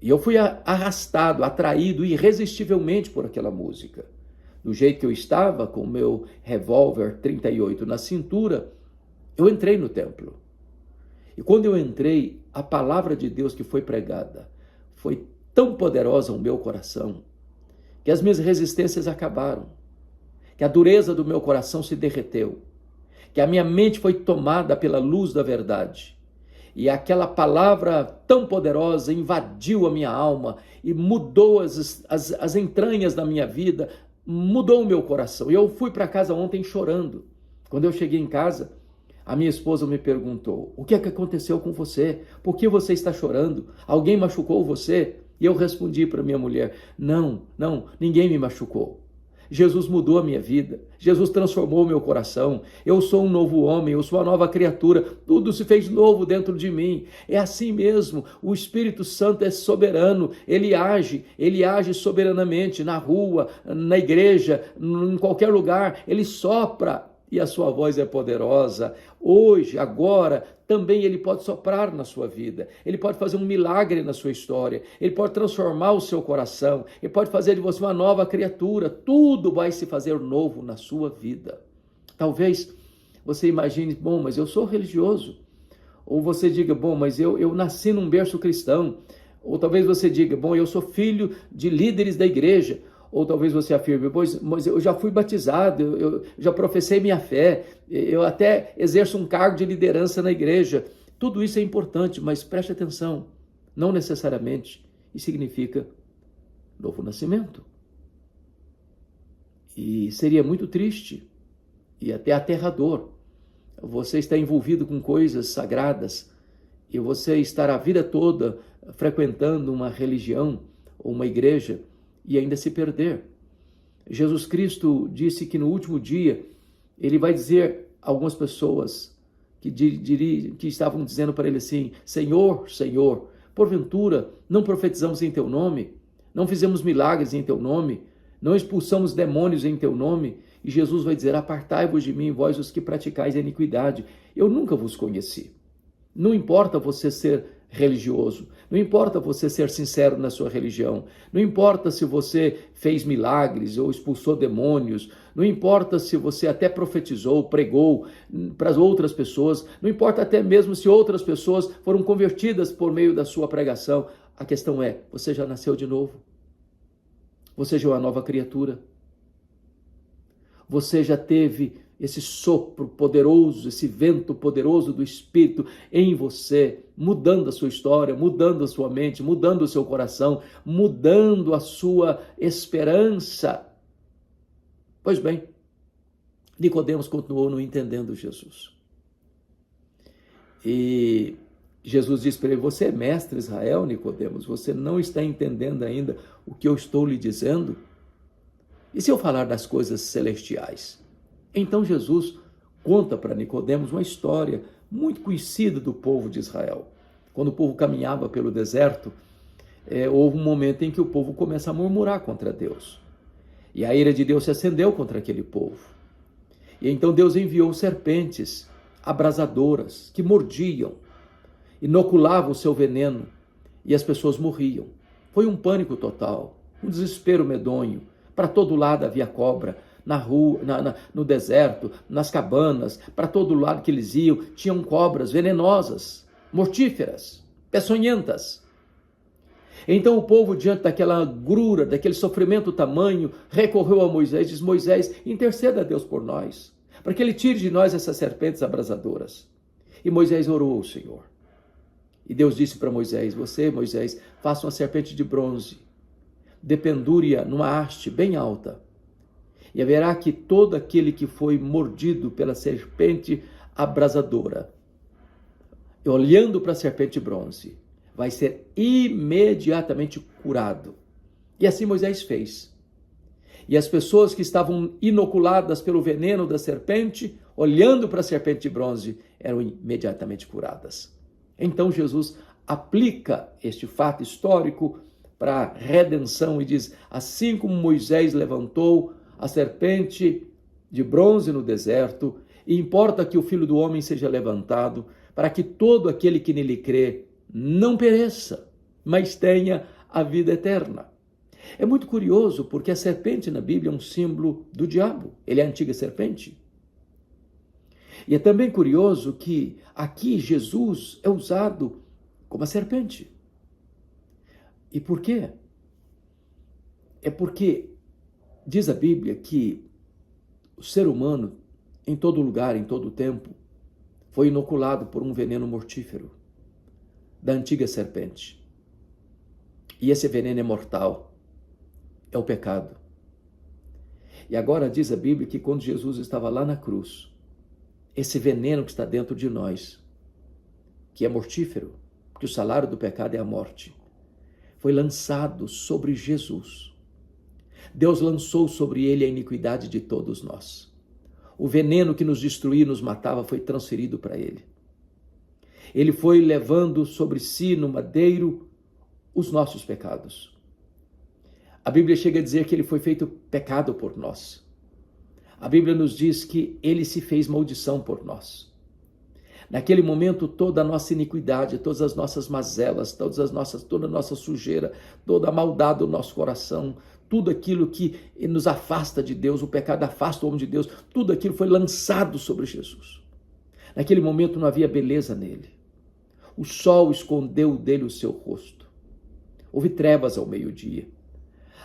E eu fui arrastado, atraído irresistivelmente por aquela música. Do jeito que eu estava, com o meu revólver 38 na cintura, eu entrei no templo. E quando eu entrei, a palavra de Deus que foi pregada foi tão poderosa no meu coração, que as minhas resistências acabaram, que a dureza do meu coração se derreteu, que a minha mente foi tomada pela luz da verdade. E aquela palavra tão poderosa invadiu a minha alma e mudou as entranhas da minha vida, mudou o meu coração. E eu fui para casa ontem chorando. Quando eu cheguei em casa, a minha esposa me perguntou: o que é que aconteceu com você? Por que você está chorando? Alguém machucou você? E eu respondi para minha mulher: não, ninguém me machucou. Jesus mudou a minha vida, Jesus transformou o meu coração, eu sou um novo homem, eu sou uma nova criatura, tudo se fez novo dentro de mim. É assim mesmo, o Espírito Santo é soberano, ele age soberanamente na rua, na igreja, em qualquer lugar, ele sopra e a sua voz é poderosa. Hoje, agora, também ele pode soprar na sua vida, ele pode fazer um milagre na sua história, ele pode transformar o seu coração, ele pode fazer de você uma nova criatura, tudo vai se fazer novo na sua vida. Talvez você imagine: bom, mas eu sou religioso. Ou você diga: bom, mas eu nasci num berço cristão. Ou talvez você diga: bom, eu sou filho de líderes da igreja. Ou talvez você afirme: mas eu já fui batizado, eu já professei minha fé, eu até exerço um cargo de liderança na igreja. Tudo isso é importante, mas preste atenção, não necessariamente isso significa novo nascimento. E seria muito triste e até aterrador você estar envolvido com coisas sagradas e você estar a vida toda frequentando uma religião ou uma igreja e ainda se perder. Jesus Cristo disse que no último dia ele vai dizer a algumas pessoas que estavam dizendo para ele assim: Senhor, Senhor, porventura não profetizamos em teu nome? Não fizemos milagres em teu nome? Não expulsamos demônios em teu nome? E Jesus vai dizer: apartai-vos de mim, vós os que praticais a iniquidade. Eu nunca vos conheci. Não importa você ser religioso, não importa você ser sincero na sua religião, não importa se você fez milagres ou expulsou demônios, não importa se você até profetizou, pregou para as outras pessoas, não importa até mesmo se outras pessoas foram convertidas por meio da sua pregação. A questão é: você já nasceu de novo? Você já é uma nova criatura? Você já teve esse sopro poderoso, esse vento poderoso do Espírito em você, mudando a sua história, mudando a sua mente, mudando o seu coração, mudando a sua esperança? Pois bem, Nicodemos continuou não entendendo Jesus. E Jesus disse para ele: você é mestre Israel, Nicodemos, você não está entendendo ainda o que eu estou lhe dizendo? E se eu falar das coisas celestiais? Então Jesus conta para Nicodemos uma história muito conhecida do povo de Israel. Quando o povo caminhava pelo deserto, houve um momento em que o povo começa a murmurar contra Deus. E a ira de Deus se acendeu contra aquele povo. E então Deus enviou serpentes abrasadoras que mordiam, inoculavam o seu veneno e as pessoas morriam. Foi um pânico total, um desespero medonho. Para todo lado havia cobra. Na rua, no deserto, nas cabanas, para todo lado que eles iam, tinham cobras venenosas, mortíferas, peçonhentas. Então o povo, diante daquela agrura, daquele sofrimento tamanho, recorreu a Moisés, diz: Moisés, interceda a Deus por nós, para que ele tire de nós essas serpentes abrasadoras. E Moisés orou ao Senhor. E Deus disse para Moisés: você, Moisés, faça uma serpente de bronze, dependure-a numa haste bem alta, e haverá que todo aquele que foi mordido pela serpente abrasadora, olhando para a serpente de bronze, vai ser imediatamente curado. E assim Moisés fez. E as pessoas que estavam inoculadas pelo veneno da serpente, olhando para a serpente de bronze, eram imediatamente curadas. Então Jesus aplica este fato histórico para a redenção e diz: assim como Moisés levantou a serpente de bronze no deserto, e importa que o Filho do Homem seja levantado, para que todo aquele que nele crê não pereça, mas tenha a vida eterna. É muito curioso, porque a serpente na Bíblia é um símbolo do diabo. Ele é a antiga serpente. E é também curioso que aqui Jesus é usado como a serpente. E por quê? É porque diz a Bíblia que o ser humano, em todo lugar, em todo tempo, foi inoculado por um veneno mortífero da antiga serpente. E esse veneno é mortal, é o pecado. E agora diz a Bíblia que quando Jesus estava lá na cruz, esse veneno que está dentro de nós, que é mortífero, porque o salário do pecado é a morte, foi lançado sobre Jesus. Deus lançou sobre ele a iniquidade de todos nós. O veneno que nos destruía e nos matava foi transferido para ele. Ele foi levando sobre si no madeiro os nossos pecados. A Bíblia chega a dizer que ele foi feito pecado por nós. A Bíblia nos diz que ele se fez maldição por nós. Naquele momento, toda a nossa iniquidade, todas as nossas mazelas, toda a nossa sujeira, toda a maldade do nosso coração, tudo aquilo que nos afasta de Deus, o pecado afasta o homem de Deus, tudo aquilo foi lançado sobre Jesus. Naquele momento não havia beleza nele. O sol escondeu dele o seu rosto. Houve trevas ao meio-dia.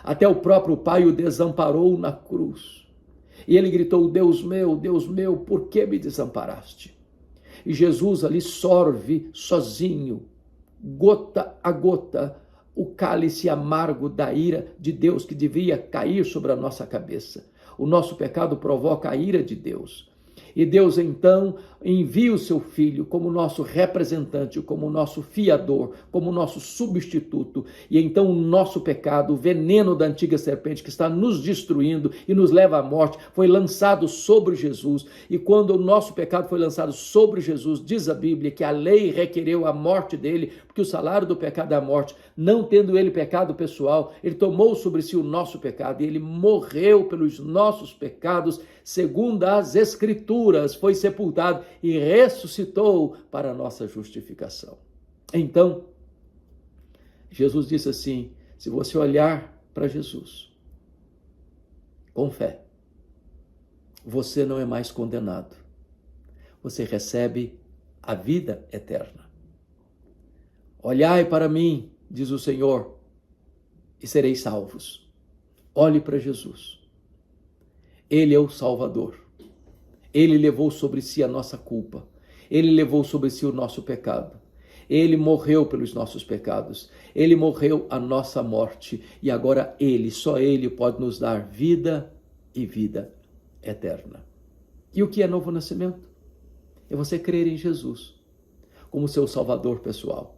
Até o próprio Pai o desamparou na cruz. E ele gritou: Deus meu, por que me desamparaste? E Jesus ali sorve sozinho, gota a gota, o cálice amargo da ira de Deus que devia cair sobre a nossa cabeça. O nosso pecado provoca a ira de Deus. E Deus então envia o seu Filho como nosso representante, como nosso fiador, como nosso substituto. E então o nosso pecado, o veneno da antiga serpente que está nos destruindo e nos leva à morte, foi lançado sobre Jesus. E quando o nosso pecado foi lançado sobre Jesus, diz a Bíblia que a lei requereu a morte dele, porque o salário do pecado é a morte. Não tendo ele pecado pessoal, ele tomou sobre si o nosso pecado e ele morreu pelos nossos pecados, segundo as Escrituras, foi sepultado e ressuscitou para a nossa justificação. Então, Jesus disse assim: se você olhar para Jesus com fé, você não é mais condenado. Você recebe a vida eterna. Olhai para mim, diz o Senhor, e sereis salvos. Olhe para Jesus. Ele é o Salvador. Ele levou sobre si a nossa culpa. Ele levou sobre si o nosso pecado. Ele morreu pelos nossos pecados. Ele morreu a nossa morte. E agora ele, só ele pode nos dar vida e vida eterna. E o que é novo nascimento? É você crer em Jesus como seu Salvador pessoal.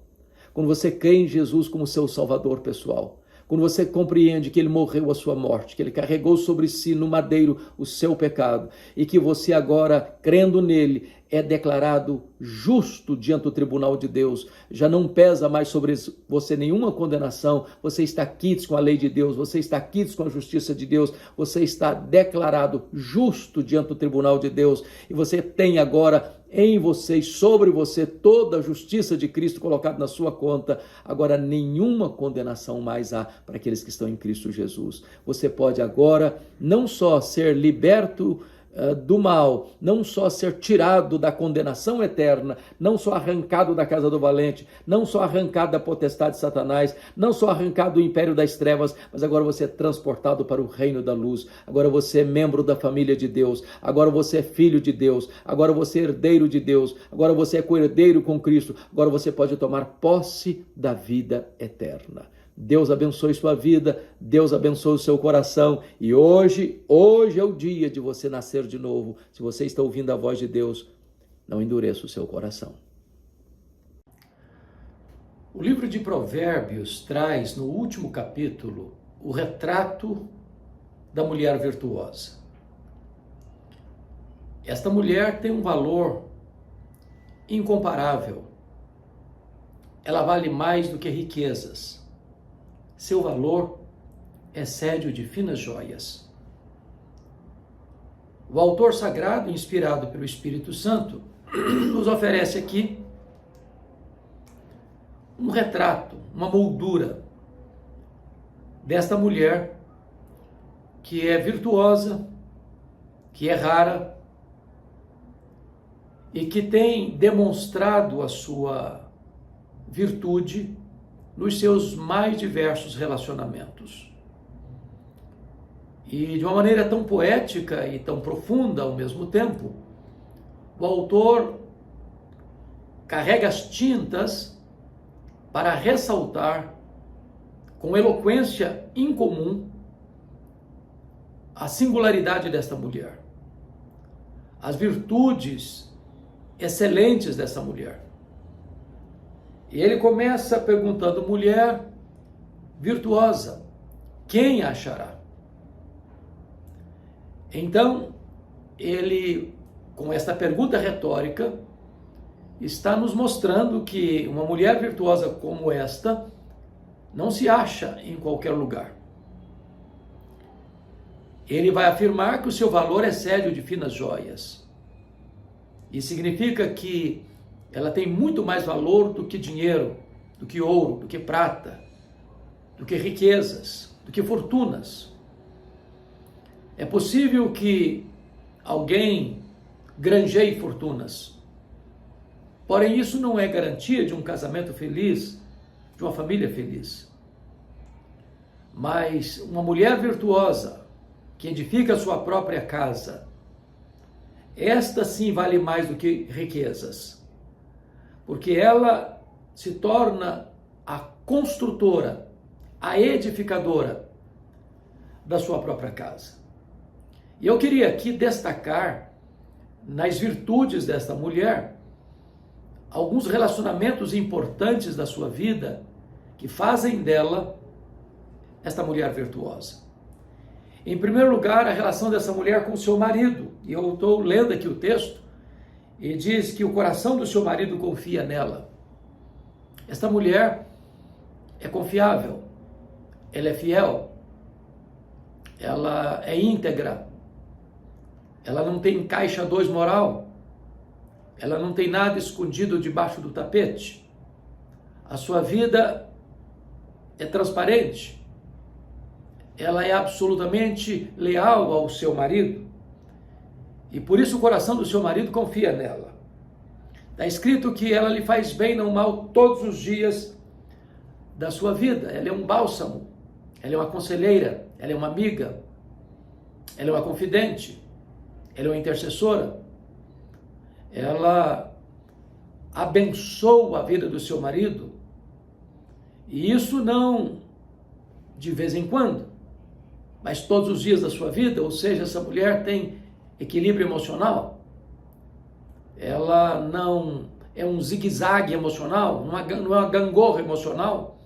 Quando você crê em Jesus como seu Salvador pessoal, quando você compreende que ele morreu a sua morte, que ele carregou sobre si no madeiro o seu pecado e que você agora, crendo nele, é declarado justo diante do tribunal de Deus, já não pesa mais sobre você nenhuma condenação, você está quites com a lei de Deus, você está quites com a justiça de Deus, você está declarado justo diante do tribunal de Deus e você tem agora em você e sobre você toda a justiça de Cristo colocada na sua conta. Agora nenhuma condenação mais há para aqueles que estão em Cristo Jesus. Você pode agora não só ser liberto do mal, não só ser tirado da condenação eterna, não só arrancado da casa do valente, não só arrancado da potestade de Satanás, não só arrancado do império das trevas, mas agora você é transportado para o reino da luz. Agora você é membro da família de Deus, agora você é filho de Deus, agora você é herdeiro de Deus, agora você é co-herdeiro com Cristo, agora você pode tomar posse da vida eterna. Deus abençoe sua vida, Deus abençoe o seu coração e hoje é o dia de você nascer de novo. Se você está ouvindo a voz de Deus, não endureça o seu coração. O livro de Provérbios traz no último capítulo o retrato da mulher virtuosa. Esta mulher tem um valor incomparável. Ela vale mais do que riquezas. Seu valor excede o de finas joias. O autor sagrado, inspirado pelo Espírito Santo, nos oferece aqui um retrato, uma moldura desta mulher que é virtuosa, que é rara, e que tem demonstrado a sua virtude nos seus mais diversos relacionamentos. E de uma maneira tão poética e tão profunda ao mesmo tempo, o autor carrega as tintas para ressaltar com eloquência incomum a singularidade desta mulher, as virtudes excelentes dessa mulher. E ele começa perguntando: mulher virtuosa, quem a achará? Então, ele, com esta pergunta retórica, está nos mostrando que uma mulher virtuosa como esta não se acha em qualquer lugar. Ele vai afirmar que o seu valor excede o de finas joias. Isso significa que ela tem muito mais valor do que dinheiro, do que ouro, do que prata, do que riquezas, do que fortunas. É possível que alguém granjeie fortunas, porém isso não é garantia de um casamento feliz, de uma família feliz. Mas uma mulher virtuosa, que edifica a sua própria casa, esta sim vale mais do que riquezas, porque ela se torna a construtora, a edificadora da sua própria casa. E eu queria aqui destacar, nas virtudes desta mulher, alguns relacionamentos importantes da sua vida que fazem dela esta mulher virtuosa. Em primeiro lugar, a relação dessa mulher com o seu marido. E eu estou lendo aqui o texto, e diz que o coração do seu marido confia nela. Esta mulher é confiável, ela é fiel, ela é íntegra, ela não tem caixa 2 moral, ela não tem nada escondido debaixo do tapete. A sua vida é transparente, ela é absolutamente leal ao seu marido, e por isso o coração do seu marido confia nela. Está escrito que ela lhe faz bem, não mal, todos os dias da sua vida. Ela é um bálsamo, ela é uma conselheira, ela é uma amiga, ela é uma confidente, ela é uma intercessora. Ela abençoa a vida do seu marido, e isso não de vez em quando, mas todos os dias da sua vida. Ou seja, essa mulher tem equilíbrio emocional, ela não é um zigue-zague emocional, não é uma gangorra emocional,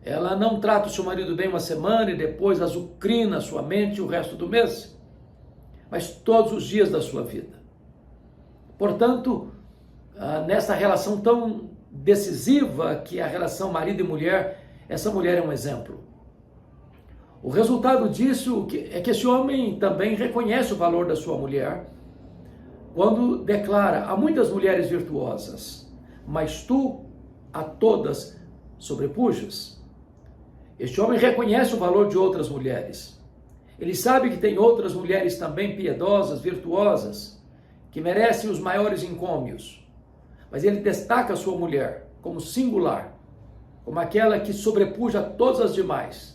ela não trata o seu marido bem uma semana e depois azucrina a sua mente o resto do mês, mas todos os dias da sua vida. Portanto, nessa relação tão decisiva que é a relação marido e mulher, essa mulher é um exemplo. O resultado disso é que esse homem também reconhece o valor da sua mulher quando declara: há muitas mulheres virtuosas, mas tu a todas sobrepujas. Este homem reconhece o valor de outras mulheres. Ele sabe que tem outras mulheres também piedosas, virtuosas, que merecem os maiores encômios, mas ele destaca a sua mulher como singular, como aquela que sobrepuja todas as demais.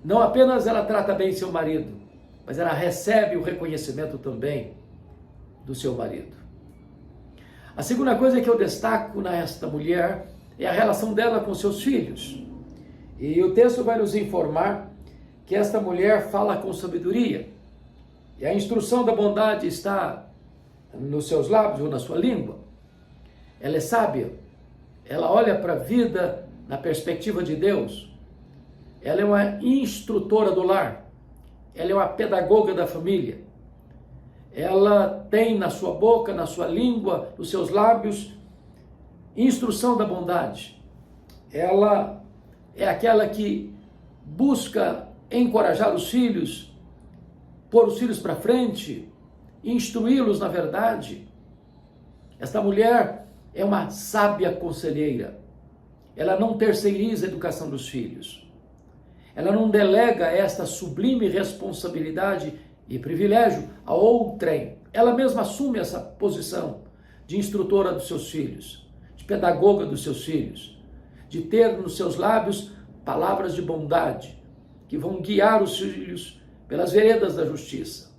Não apenas ela trata bem seu marido, mas ela recebe o reconhecimento também do seu marido. A segunda coisa que eu destaco nesta mulher é a relação dela com seus filhos. E o texto vai nos informar que esta mulher fala com sabedoria, e a instrução da bondade está nos seus lábios ou na sua língua. Ela é sábia, ela olha para a vida na perspectiva de Deus, ela é uma instrutora do lar, ela é uma pedagoga da família, ela tem na sua boca, na sua língua, nos seus lábios, instrução da bondade. Ela é aquela que busca encorajar os filhos, pôr os filhos para frente, instruí-los na verdade. Esta mulher é uma sábia conselheira. Ela não terceiriza a educação dos filhos. Ela não delega esta sublime responsabilidade e privilégio a outrem. ela mesma assume essa posição de instrutora dos seus filhos, de pedagoga dos seus filhos, de ter nos seus lábios palavras de bondade, que vão guiar os filhos pelas veredas da justiça.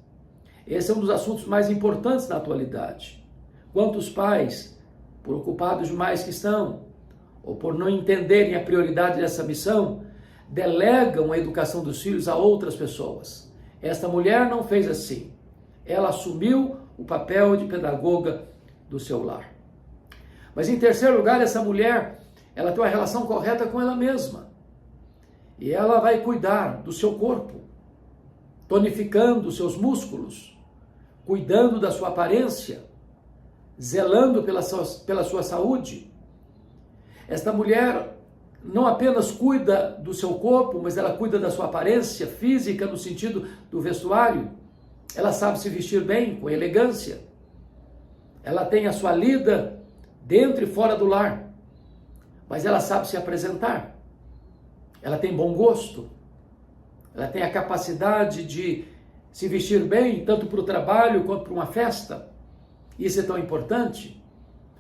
Esse é um dos assuntos mais importantes na atualidade. Quantos pais, por ocupados demais que estão, ou por não entenderem a prioridade dessa missão, delegam a educação dos filhos a outras pessoas. Esta mulher não fez assim. Ela assumiu o papel de pedagoga do seu lar. Mas em terceiro lugar, essa mulher, ela tem uma relação correta com ela mesma. E ela vai cuidar do seu corpo, tonificando os seus músculos, cuidando da sua aparência, zelando pela sua saúde. Esta mulher não apenas cuida do seu corpo, mas ela cuida da sua aparência física no sentido do vestuário. Ela sabe se vestir bem, com elegância. Ela tem a sua lida dentro e fora do lar, mas ela sabe se apresentar. Ela tem bom gosto. Ela tem a capacidade de se vestir bem, tanto para o trabalho quanto para uma festa. Isso é tão importante,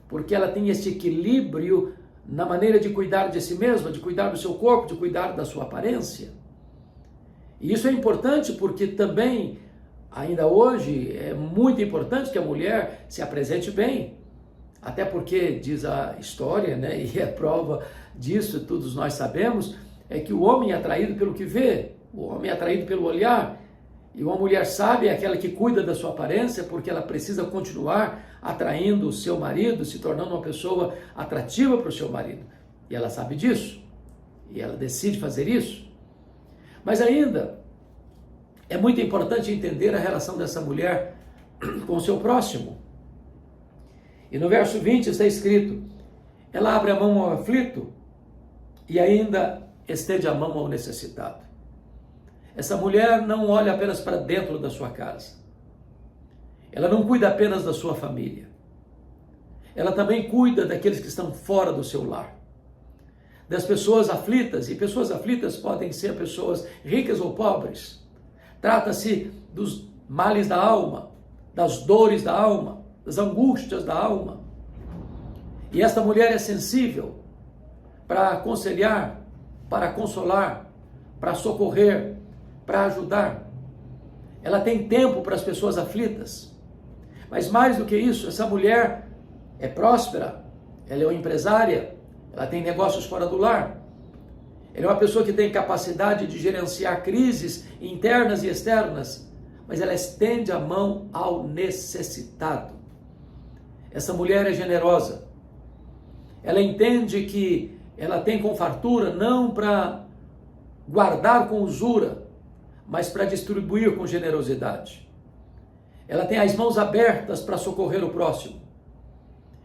porque ela tem esse equilíbrio na maneira de cuidar de si mesma, de cuidar do seu corpo, de cuidar da sua aparência. E isso é importante porque também, ainda hoje, é muito importante que a mulher se apresente bem. Até porque, diz a história, né, e é prova disso, todos nós sabemos, é que o homem é atraído pelo que vê, o homem é atraído pelo olhar. E uma mulher sábia é aquela que cuida da sua aparência porque ela precisa continuar atraindo o seu marido, se tornando uma pessoa atrativa para o seu marido. E ela sabe disso. E ela decide fazer isso. Mas ainda, é muito importante entender a relação dessa mulher com o seu próximo. E no verso 20 está escrito: ela abre a mão ao aflito e ainda estende a mão ao necessitado. Essa mulher não olha apenas para dentro da sua casa. Ela não cuida apenas da sua família. Ela também cuida daqueles que estão fora do seu lar. Das pessoas aflitas, e pessoas aflitas podem ser pessoas ricas ou pobres. Trata-se dos males da alma, das dores da alma, das angústias da alma. E esta mulher é sensível para aconselhar, para consolar, para socorrer, para ajudar. Ela tem tempo para as pessoas aflitas. Mas mais do que isso, essa mulher é próspera, ela é uma empresária, ela tem negócios fora do lar. Ela é uma pessoa que tem capacidade de gerenciar crises internas e externas, mas ela estende a mão ao necessitado. Essa mulher é generosa. Ela entende que ela tem com fartura não para guardar com usura, mas para distribuir com generosidade. Ela tem as mãos abertas para socorrer o próximo.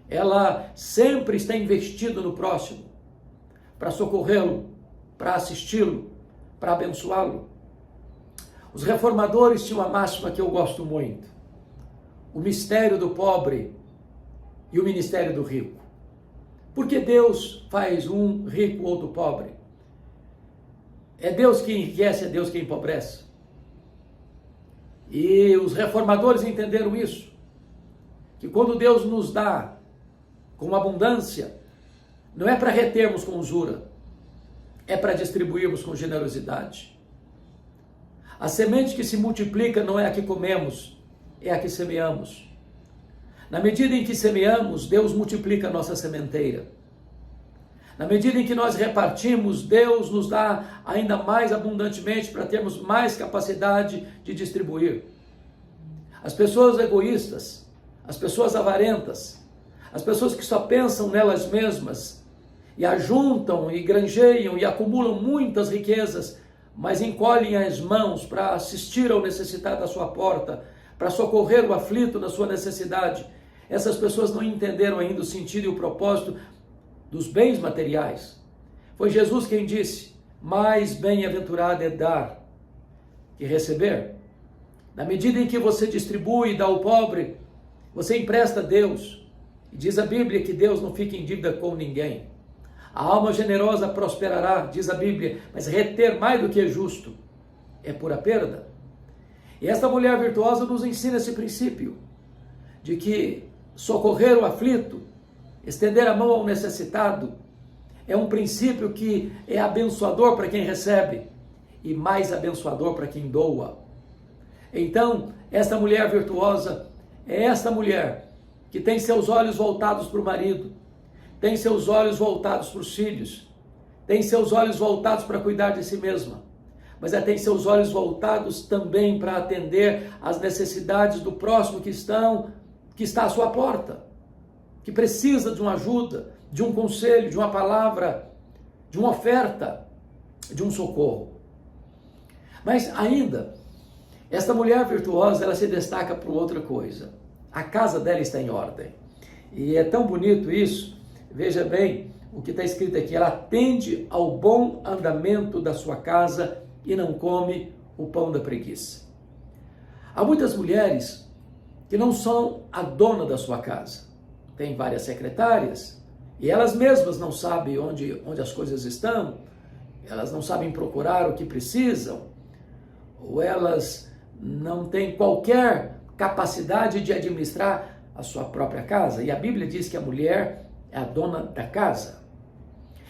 Ela sempre está investida no próximo, para socorrê-lo, para assisti-lo, para abençoá-lo. Os reformadores tinham uma máxima que eu gosto muito: o mistério do pobre e o ministério do rico. Por que Deus faz um rico, outro pobre? É Deus que enriquece, é Deus que empobrece. E os reformadores entenderam isso, que quando Deus nos dá com abundância, não é para retermos com usura, é para distribuirmos com generosidade. A semente que se multiplica não é a que comemos, é a que semeamos. Na medida em que semeamos, Deus multiplica a nossa sementeira. Na medida em que nós repartimos, Deus nos dá ainda mais abundantemente para termos mais capacidade de distribuir. As pessoas egoístas, as pessoas avarentas, as pessoas que só pensam nelas mesmas e ajuntam e granjeiam e acumulam muitas riquezas, mas encolhem as mãos para assistir ao necessitado à sua porta, para socorrer o aflito na sua necessidade. Essas pessoas não entenderam ainda o sentido e o propósito dos bens materiais. Foi Jesus quem disse: mais bem-aventurado é dar que receber. Na medida em que você distribui e dá ao pobre, você empresta a Deus. E diz a Bíblia que Deus não fica em dívida com ninguém. A alma generosa prosperará, diz a Bíblia, mas reter mais do que é justo é pura perda. E esta mulher virtuosa nos ensina esse princípio. de que socorrer o aflito, estender a mão ao necessitado, é um princípio que é abençoador para quem recebe e mais abençoador para quem doa. Então, esta mulher virtuosa é esta mulher que tem seus olhos voltados para o marido, tem seus olhos voltados para os filhos, tem seus olhos voltados para cuidar de si mesma, mas ela tem seus olhos voltados também para atender às necessidades do próximo que está à sua porta, que precisa de uma ajuda, de um conselho, de uma palavra, de uma oferta, de um socorro. Mas ainda, esta mulher virtuosa, ela se destaca por outra coisa. A casa dela está em ordem. E é tão bonito isso. Veja bem o que está escrito aqui. Ela atende ao bom andamento da sua casa e não come o pão da preguiça. Há muitas mulheres que não são a dona da sua casa. Tem várias secretárias e elas mesmas não sabem onde as coisas estão, elas não sabem procurar o que precisam, ou elas não têm qualquer capacidade de administrar a sua própria casa. E a Bíblia diz que a mulher é a dona da casa.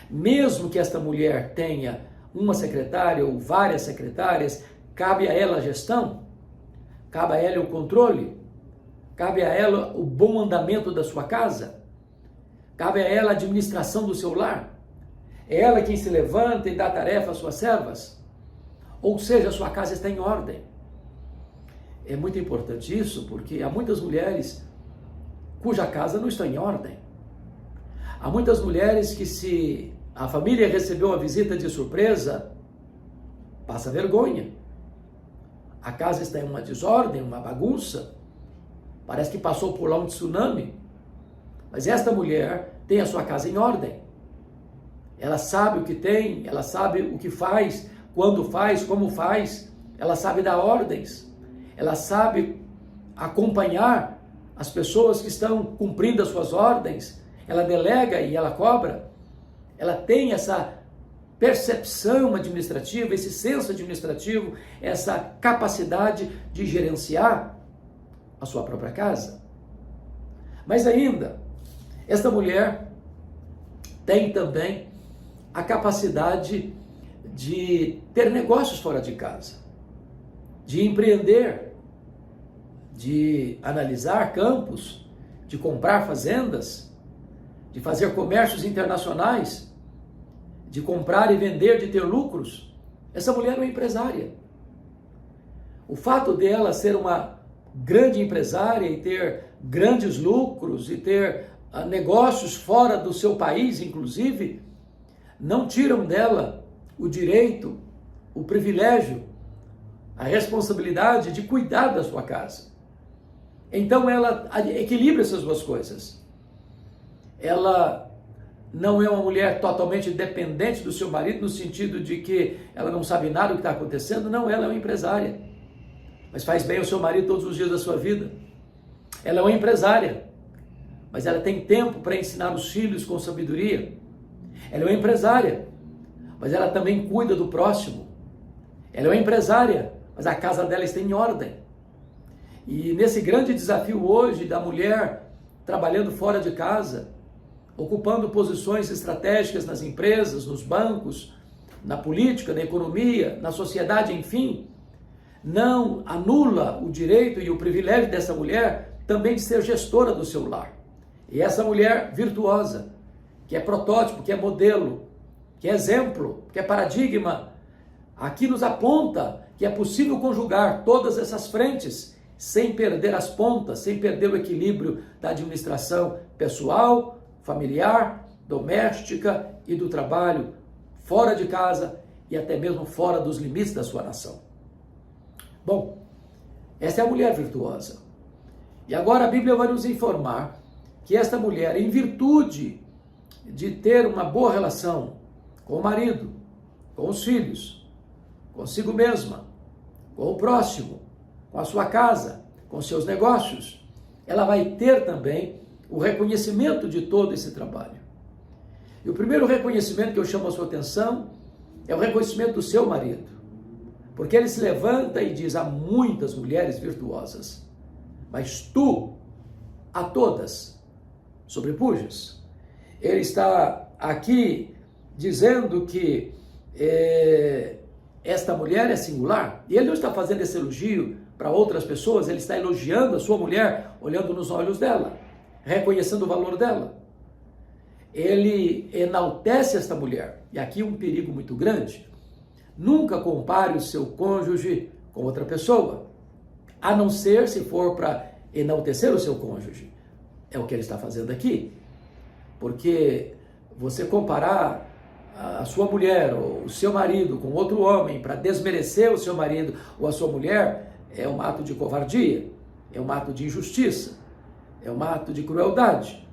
Mesmo que esta mulher tenha uma secretária ou várias secretárias, cabe a ela a gestão, cabe a ela o controle, cabe a ela o bom andamento da sua casa, cabe a ela a administração do seu lar. É ela quem se levanta e dá tarefa às suas servas. Ou seja, a sua casa está em ordem. É muito importante isso, porque há muitas mulheres cuja casa não está em ordem. Há muitas mulheres que, se a família recebeu a visita de surpresa, passa vergonha. A casa está em uma desordem, uma bagunça. Parece que passou por lá um tsunami. Mas esta mulher tem a sua casa em ordem. Ela sabe o que tem, ela sabe o que faz, quando faz, como faz. Ela sabe dar ordens. Ela sabe acompanhar as pessoas que estão cumprindo as suas ordens. Ela delega e ela cobra. Ela tem essa percepção administrativa, esse senso administrativo, essa capacidade de gerenciar a sua própria casa. Mas ainda, esta mulher tem também a capacidade de ter negócios fora de casa, de empreender, de analisar campos, de comprar fazendas, de fazer comércios internacionais, de comprar e vender, de ter lucros. Essa mulher é uma empresária. O fato dela ser uma grande empresária e ter grandes lucros e ter negócios fora do seu país, inclusive, não tiram dela o direito, o privilégio, a responsabilidade de cuidar da sua casa. Então ela equilibra essas duas coisas. Ela não é uma mulher totalmente dependente do seu marido, no sentido de que ela não sabe nada do que está acontecendo. Não, ela é uma empresária, mas faz bem ao seu marido todos os dias da sua vida. Ela é uma empresária, mas ela tem tempo para ensinar os filhos com sabedoria. Ela é uma empresária, mas ela também cuida do próximo. Ela é uma empresária, mas a casa dela está em ordem. E nesse grande desafio hoje da mulher trabalhando fora de casa, ocupando posições estratégicas nas empresas, nos bancos, na política, na economia, na sociedade, enfim, não anula o direito e o privilégio dessa mulher também de ser gestora do seu lar. E essa mulher virtuosa, que é protótipo, que é modelo, que é exemplo, que é paradigma, aqui nos aponta que é possível conjugar todas essas frentes sem perder as pontas, sem perder o equilíbrio da administração pessoal, familiar, doméstica e do trabalho, fora de casa e até mesmo fora dos limites da sua nação. Bom, essa é a mulher virtuosa. E agora a Bíblia vai nos informar que esta mulher, em virtude de ter uma boa relação com o marido, com os filhos, consigo mesma, com o próximo, com a sua casa, com seus negócios, ela vai ter também o reconhecimento de todo esse trabalho. E o primeiro reconhecimento que eu chamo a sua atenção é o reconhecimento do seu marido. Porque ele se levanta e diz: há muitas mulheres virtuosas, mas tu a todas, sobrepujas. Ele está aqui dizendo que esta mulher é singular, e ele não está fazendo esse elogio para outras pessoas, ele está elogiando a sua mulher, olhando nos olhos dela, reconhecendo o valor dela. Ele enaltece esta mulher, e aqui um perigo muito grande: nunca compare o seu cônjuge com outra pessoa, a não ser se for para enaltecer o seu cônjuge. É o que ele está fazendo aqui, porque você comparar a sua mulher ou o seu marido com outro homem para desmerecer o seu marido ou a sua mulher é um ato de covardia, é um ato de injustiça, é um ato de crueldade.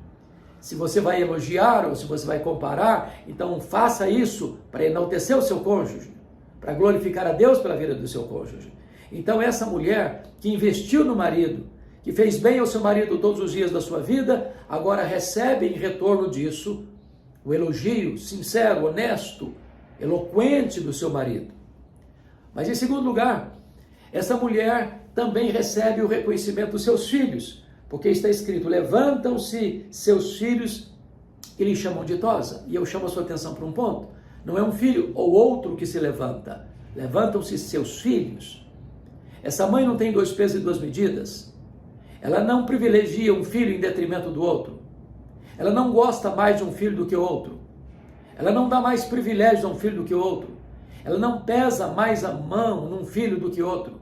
Se você vai elogiar ou se você vai comparar, então faça isso para enaltecer o seu cônjuge, para glorificar a Deus pela vida do seu cônjuge. Então essa mulher que investiu no marido, que fez bem ao seu marido todos os dias da sua vida, agora recebe em retorno disso o elogio sincero, honesto, eloquente do seu marido. Mas em segundo lugar, essa mulher também recebe o reconhecimento dos seus filhos, porque está escrito: levantam-se seus filhos e lhe chamam ditosa. E eu chamo a sua atenção para um ponto: não é um filho ou outro que se levanta, levantam-se seus filhos. Essa mãe não tem 2 pesos e 2 medidas, ela não privilegia um filho em detrimento do outro, ela não gosta mais de um filho do que o outro, ela não dá mais privilégios a um filho do que o outro, ela não pesa mais a mão num filho do que outro,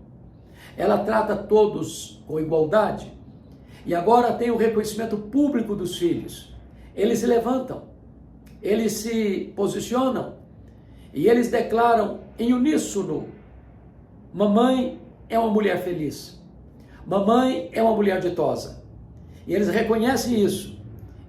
ela trata todos com igualdade. E agora tem o reconhecimento público dos filhos. Eles se levantam, eles se posicionam e eles declaram em uníssono: mamãe é uma mulher feliz, mamãe é uma mulher ditosa. E eles reconhecem isso,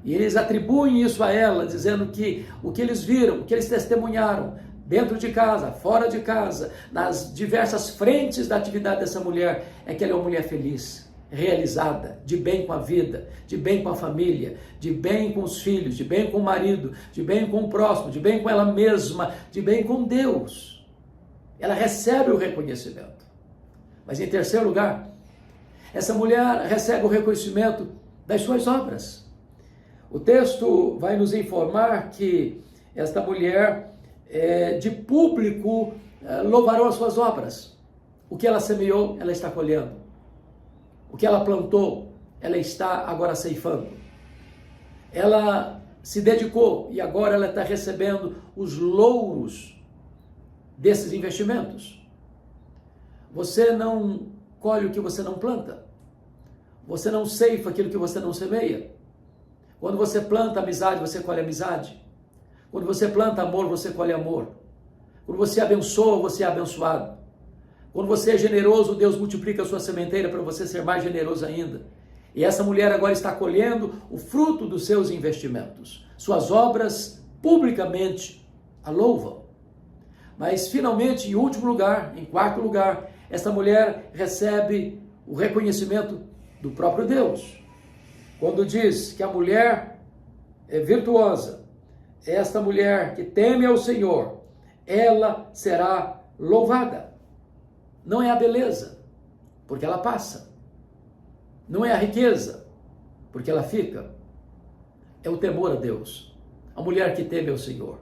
e eles atribuem isso a ela, dizendo que o que eles viram, o que eles testemunharam, dentro de casa, fora de casa, nas diversas frentes da atividade dessa mulher, é que ela é uma mulher feliz, realizada, de bem com a vida, de bem com a família, de bem com os filhos, de bem com o marido, de bem com o próximo, de bem com ela mesma, de bem com Deus. Ela recebe o reconhecimento. Mas em terceiro lugar, essa mulher recebe o reconhecimento das suas obras. O texto vai nos informar que esta mulher, de público, louvarão as suas obras. O que ela semeou, ela está colhendo. O que ela plantou, ela está agora ceifando. Ela se dedicou e agora ela está recebendo os louros desses investimentos. Você não colhe o que você não planta. Você não ceifa aquilo que você não semeia. Quando você planta amizade, você colhe amizade. Quando você planta amor, você colhe amor. Quando você abençoa, você é abençoado. Quando você é generoso, Deus multiplica a sua sementeira para você ser mais generoso ainda. E essa mulher agora está colhendo o fruto dos seus investimentos. Suas obras publicamente a louvam. Mas finalmente, em último lugar, em quarto lugar, essa mulher recebe o reconhecimento do próprio Deus. Quando diz que a mulher é virtuosa, esta mulher que teme ao Senhor, ela será louvada. Não é a beleza, porque ela passa. Não é a riqueza, porque ela fica. É o temor a Deus. A mulher que teme ao Senhor.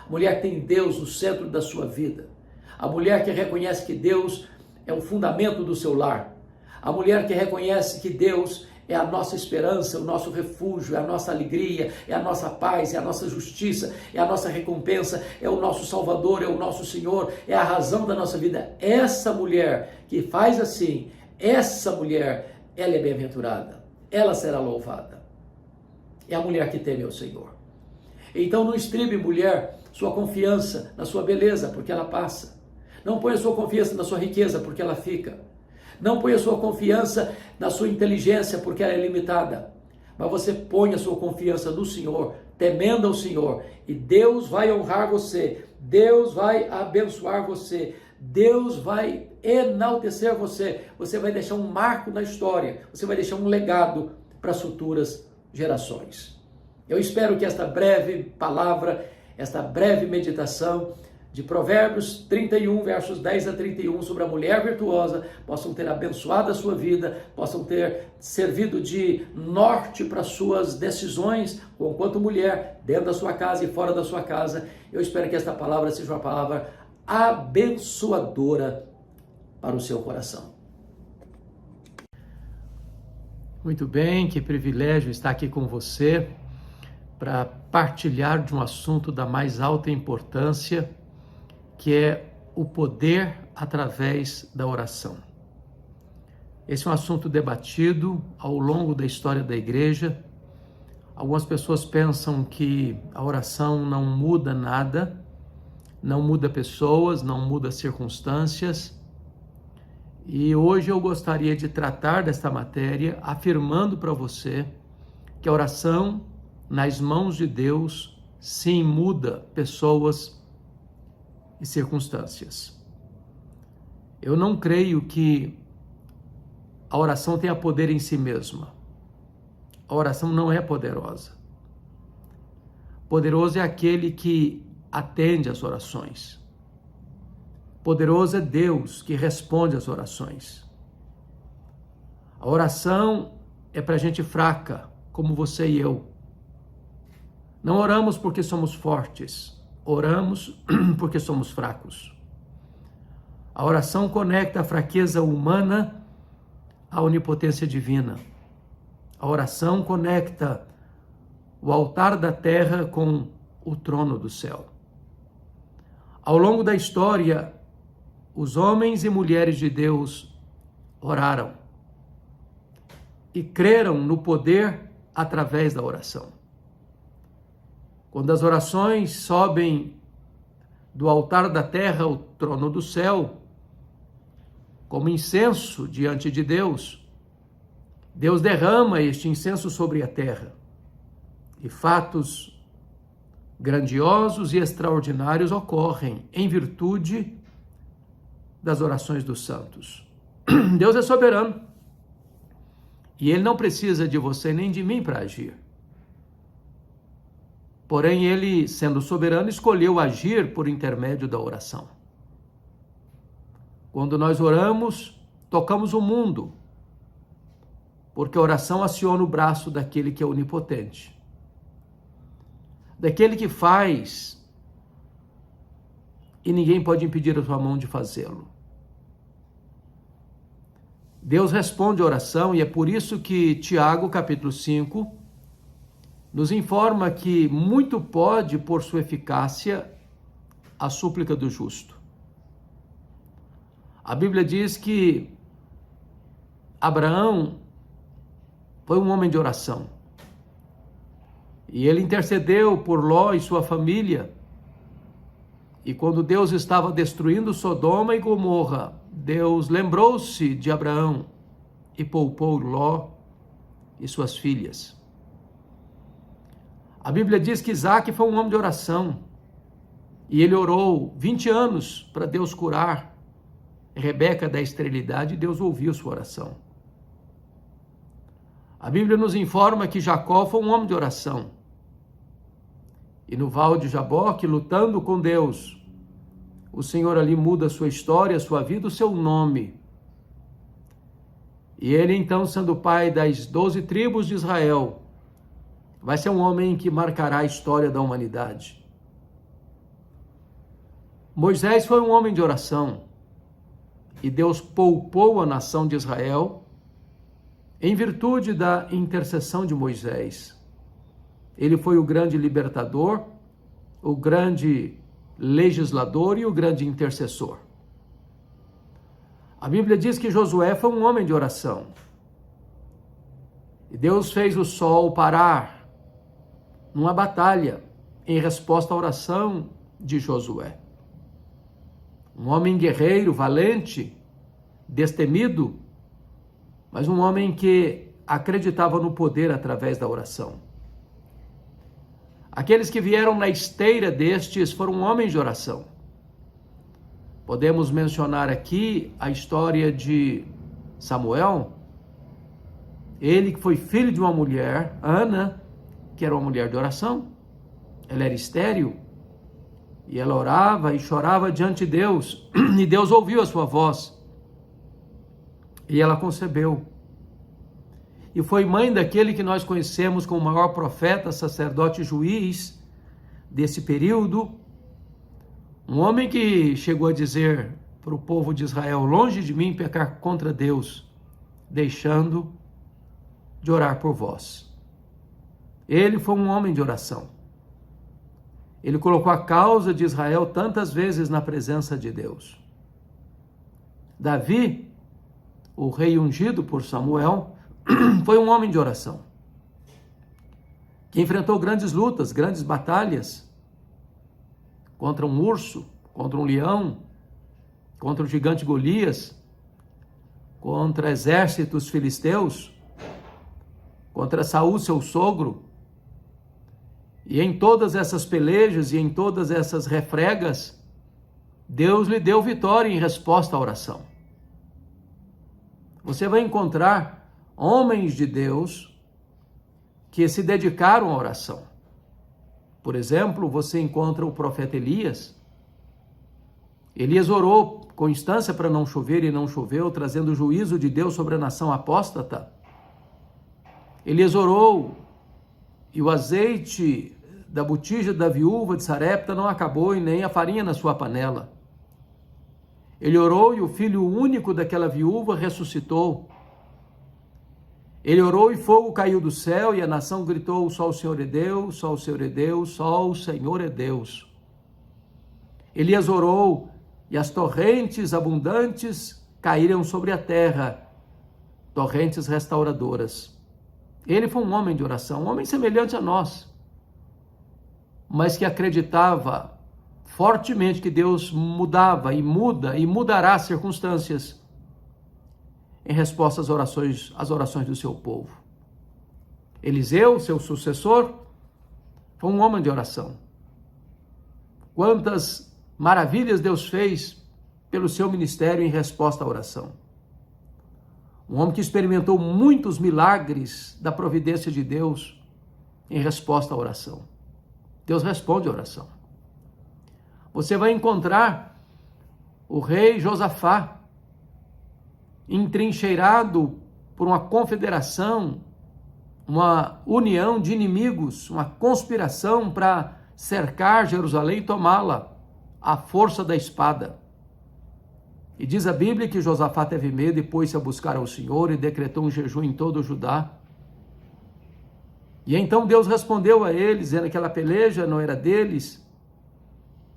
A mulher que tem Deus no centro da sua vida. A mulher que reconhece que Deus é o fundamento do seu lar. A mulher que reconhece que Deus é a nossa esperança, o nosso refúgio, é a nossa alegria, é a nossa paz, é a nossa justiça, é a nossa recompensa, é o nosso Salvador, é o nosso Senhor, é a razão da nossa vida. Essa mulher que faz assim, essa mulher, ela é bem-aventurada, ela será louvada. É a mulher que teme ao Senhor. Então não estribe, mulher, sua confiança na sua beleza, porque ela passa. Não ponha sua confiança na sua riqueza, porque ela fica. Não ponha sua confiança na sua inteligência, porque ela é limitada. Mas você ponha sua confiança no Senhor, temendo ao Senhor. E Deus vai honrar você. Deus vai abençoar você. Deus vai enaltecer você. Você vai deixar um marco na história. Você vai deixar um legado para as futuras gerações. Eu espero que esta breve palavra, esta breve meditação, de Provérbios 31, versos 10 a 31, sobre a mulher virtuosa, possam ter abençoado a sua vida, possam ter servido de norte para suas decisões, enquanto mulher, dentro da sua casa e fora da sua casa. Eu espero que esta palavra seja uma palavra abençoadora para o seu coração. Muito bem, que privilégio estar aqui com você para partilhar de um assunto da mais alta importância, que é o poder através da oração. Esse é um assunto debatido ao longo da história da igreja. Algumas pessoas pensam que a oração não muda nada, não muda pessoas, não muda circunstâncias. E hoje eu gostaria de tratar desta matéria afirmando para você que a oração nas mãos de Deus sim muda pessoas e circunstâncias. Eu não creio que a oração tenha poder em si mesma. A oração não é poderosa. Poderoso é aquele que atende às orações. Poderoso é Deus que responde às orações. A oração é para gente fraca, como você e eu. Não oramos porque somos fortes. Oramos porque somos fracos. A oração conecta a fraqueza humana à onipotência divina. A oração conecta o altar da terra com o trono do céu. Ao longo da história, os homens e mulheres de Deus oraram e creram no poder através da oração. Quando as orações sobem do altar da terra ao trono do céu, como incenso diante de Deus, Deus derrama este incenso sobre a terra. E fatos grandiosos e extraordinários ocorrem em virtude das orações dos santos. Deus é soberano e Ele não precisa de você nem de mim para agir. Porém, Ele, sendo soberano, escolheu agir por intermédio da oração. Quando nós oramos, tocamos o mundo, porque a oração aciona o braço daquele que é onipotente, daquele que faz e ninguém pode impedir a sua mão de fazê-lo. Deus responde a oração e é por isso que Tiago, capítulo 5, nos informa que muito pode, por sua eficácia, a súplica do justo. A Bíblia diz que Abraão foi um homem de oração. E ele intercedeu por Ló e sua família. E quando Deus estava destruindo Sodoma e Gomorra, Deus lembrou-se de Abraão e poupou Ló e suas filhas. A Bíblia diz que Isaac foi um homem de oração. E ele orou 20 anos para Deus curar Rebeca da esterilidade e Deus ouviu sua oração. A Bíblia nos informa que Jacó foi um homem de oração. E no Val de Jaboque, lutando com Deus, o Senhor ali muda a sua história, a sua vida, o seu nome. E ele então, sendo pai das 12 tribos de Israel, vai ser um homem que marcará a história da humanidade. Moisés foi um homem de oração e Deus poupou a nação de Israel em virtude da intercessão de Moisés. Ele foi o grande libertador, o grande legislador e o grande intercessor. A Bíblia diz que Josué foi um homem de oração. E Deus fez o sol parar numa batalha em resposta à oração de Josué. Um homem guerreiro, valente, destemido, mas um homem que acreditava no poder através da oração. Aqueles que vieram na esteira destes foram homens de oração. Podemos mencionar aqui a história de Samuel, ele que foi filho de uma mulher, Ana, que era uma mulher de oração. Ela era estéril E ela orava e chorava diante de Deus, e Deus ouviu a sua voz. E ela concebeu. E foi mãe daquele que nós conhecemos como o maior profeta, sacerdote e juiz desse período, um homem que chegou a dizer para o povo de Israel: longe de mim pecar contra Deus, deixando de orar por vós. Ele foi um homem de oração. Ele colocou a causa de Israel tantas vezes na presença de Deus. Davi, o rei ungido por Samuel, foi um homem de oração, que enfrentou grandes lutas, grandes batalhas, contra um urso, contra um leão, contra o gigante Golias, contra exércitos filisteus, contra Saul, seu sogro. E em todas essas pelejas e em todas essas refregas, Deus lhe deu vitória em resposta à oração. Você vai encontrar homens de Deus que se dedicaram à oração. Por exemplo, você encontra o profeta Elias. Elias orou com instância para não chover e não choveu, trazendo o juízo de Deus sobre a nação apóstata. Elias orou e o azeite da botija da viúva de Sarepta não acabou e nem a farinha na sua panela. Ele orou e o filho único daquela viúva ressuscitou. Ele orou e fogo caiu do céu e a nação gritou: só o Senhor é Deus, só o Senhor é Deus, só o Senhor é Deus. Elias orou e as torrentes abundantes caíram sobre a terra, torrentes restauradoras. Ele foi um homem de oração, um homem semelhante a nós, mas que acreditava fortemente que Deus mudava e muda e mudará as circunstâncias em resposta às orações do seu povo. Eliseu, seu sucessor, foi um homem de oração. Quantas maravilhas Deus fez pelo seu ministério em resposta à oração. Um homem que experimentou muitos milagres da providência de Deus em resposta à oração. Deus responde à oração. Você vai encontrar o rei Josafá, entrincheirado por uma confederação, uma união de inimigos, uma conspiração para cercar Jerusalém e tomá-la à força da espada. E diz a Bíblia que Josafá teve medo e pôs-se a buscar ao Senhor e decretou um jejum em todo o Judá. E então Deus respondeu a eles, dizendo que aquela peleja não era deles,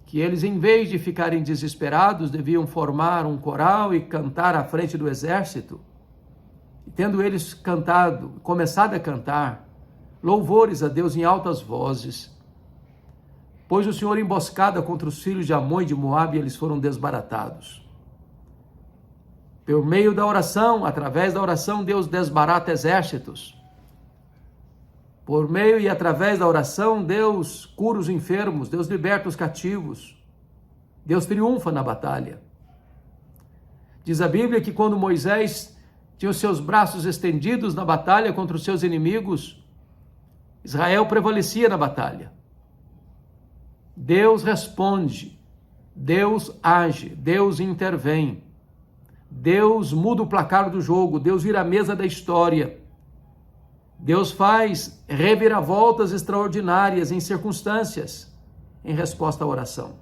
que eles, em vez de ficarem desesperados, deviam formar um coral e cantar à frente do exército. E tendo eles começado a cantar louvores a Deus em altas vozes, pôs o Senhor emboscada contra os filhos de Amon e de Moabe, e eles foram desbaratados. Por meio da oração, através da oração, Deus desbarata exércitos. Por meio e através da oração, Deus cura os enfermos, Deus liberta os cativos, Deus triunfa na batalha. Diz a Bíblia que quando Moisés tinha os seus braços estendidos na batalha contra os seus inimigos, Israel prevalecia na batalha. Deus responde, Deus age, Deus intervém, Deus muda o placar do jogo, Deus vira a mesa da história. Deus faz reviravoltas extraordinárias em circunstâncias em resposta à oração.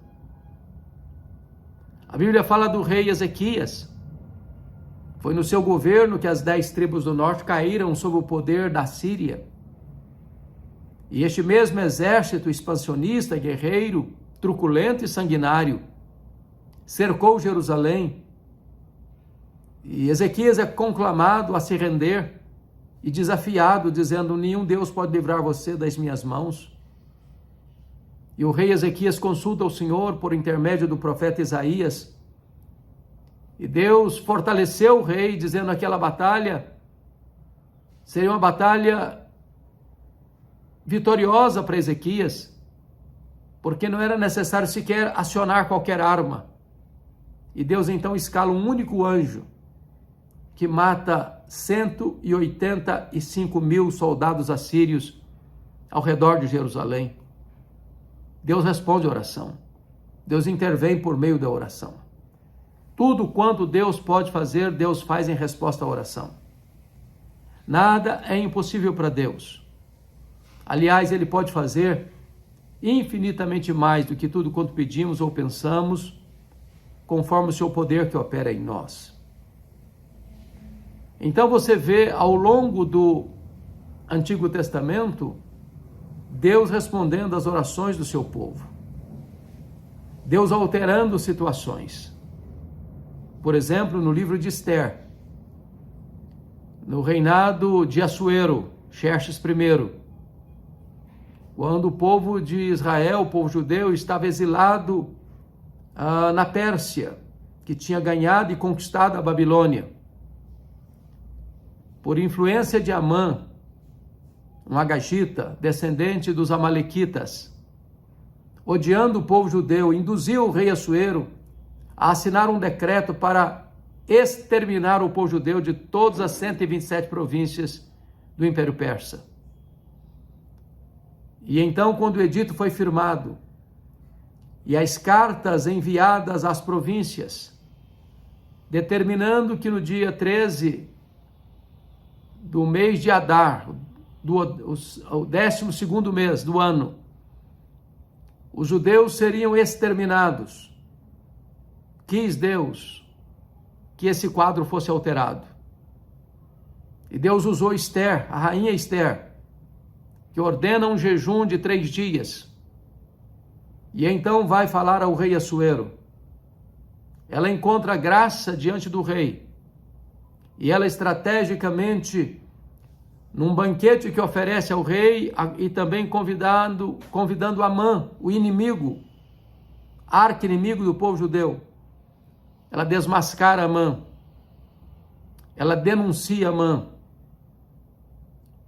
A Bíblia fala do rei Ezequias. Foi no seu governo que as 10 tribos do norte caíram sob o poder da Síria. E este mesmo exército expansionista, guerreiro, truculento e sanguinário, cercou Jerusalém. E Ezequias é conclamado a se render e desafiado, dizendo: nenhum Deus pode livrar você das minhas mãos. E o rei Ezequias consulta o Senhor por intermédio do profeta Isaías. E Deus fortaleceu o rei, dizendo que aquela batalha seria uma batalha vitoriosa para Ezequias, porque não era necessário sequer acionar qualquer arma. E Deus então escala um único anjo que mata 185 mil soldados assírios ao redor de Jerusalém. Deus responde a oração. Deus intervém por meio da oração. Tudo quanto Deus pode fazer, Deus faz em resposta à oração. Nada é impossível para Deus. Aliás, Ele pode fazer infinitamente mais do que tudo quanto pedimos ou pensamos, conforme o seu poder que opera em nós. Então você vê ao longo do Antigo Testamento, Deus respondendo às orações do seu povo. Deus alterando situações. Por exemplo, no livro de Esther, no reinado de Assuero, Xerxes I, quando o povo de Israel, o povo judeu, estava exilado na Pérsia, que tinha ganhado e conquistado a Babilônia. Por influência de Amã, um agagita, descendente dos amalequitas, odiando o povo judeu, induziu o rei Assuero a assinar um decreto para exterminar o povo judeu de todas as 127 províncias do Império Persa. E então, quando o edito foi firmado e as cartas enviadas às províncias, determinando que no dia 13 do mês de Adar, o 12º mês do ano, os judeus seriam exterminados, quis Deus que esse quadro fosse alterado. E Deus usou Esther, a rainha Esther, que ordena um jejum de 3 dias. E então vai falar ao rei Assuero. Ela encontra graça diante do rei. E ela estrategicamente, num banquete que oferece ao rei, e também convidando Amã, o inimigo, arqui-inimigo do povo judeu, ela desmascara Amã, ela denuncia Amã,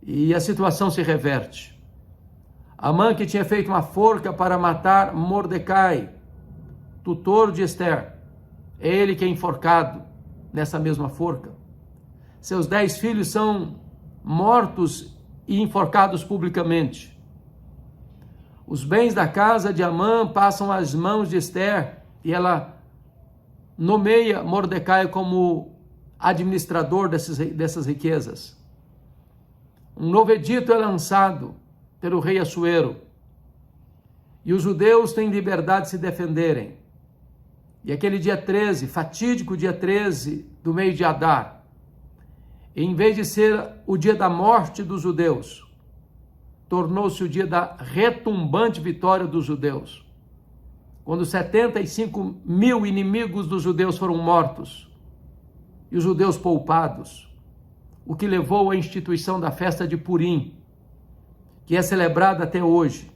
e a situação se reverte. Amã, que tinha feito uma forca para matar Mordecai, tutor de Esther, é ele que é enforcado nessa mesma forca. Seus 10 filhos são mortos e enforcados publicamente. Os bens da casa de Amã passam às mãos de Esther e ela nomeia Mordecai como administrador dessas riquezas. Um novo edito é lançado pelo rei Assuero e os judeus têm liberdade de se defenderem. E aquele dia 13, fatídico dia 13 do mês de Adar, em vez de ser o dia da morte dos judeus, tornou-se o dia da retumbante vitória dos judeus. Quando 75.000 inimigos dos judeus foram mortos e os judeus poupados, o que levou à instituição da festa de Purim, que é celebrada até hoje,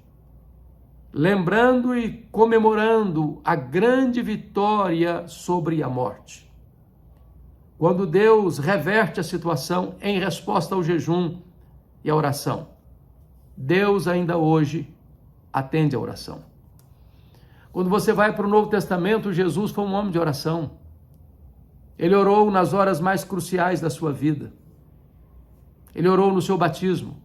lembrando e comemorando a grande vitória sobre a morte. Quando Deus reverte a situação em resposta ao jejum e à oração, Deus ainda hoje atende a oração. Quando você vai para o Novo Testamento, Jesus foi um homem de oração. Ele orou nas horas mais cruciais da sua vida. Ele orou no seu batismo.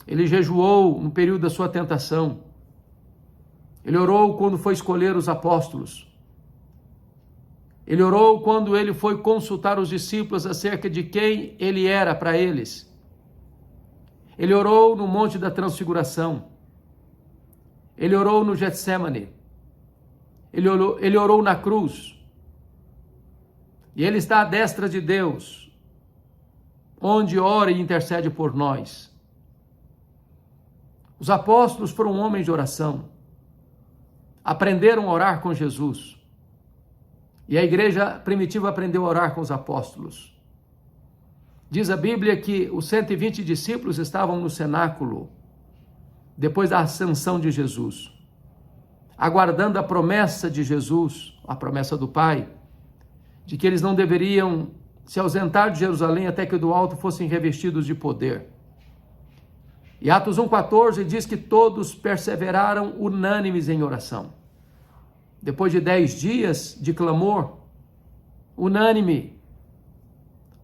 Ele jejuou no período da sua tentação. Ele orou quando foi escolher os apóstolos. Ele orou quando ele foi consultar os discípulos acerca de quem ele era para eles. Ele orou no Monte da Transfiguração. Ele orou no Getsêmani. Ele orou na cruz. E ele está à destra de Deus, onde ora e intercede por nós. Os apóstolos foram homens de oração. Aprenderam a orar com Jesus. E a igreja primitiva aprendeu a orar com os apóstolos. Diz a Bíblia que os 120 discípulos estavam no cenáculo, depois da ascensão de Jesus, aguardando a promessa de Jesus, a promessa do Pai, de que eles não deveriam se ausentar de Jerusalém até que do alto fossem revestidos de poder. E Atos 1,14 diz que todos perseveraram unânimes em oração. Depois de 10 dias de clamor, unânime,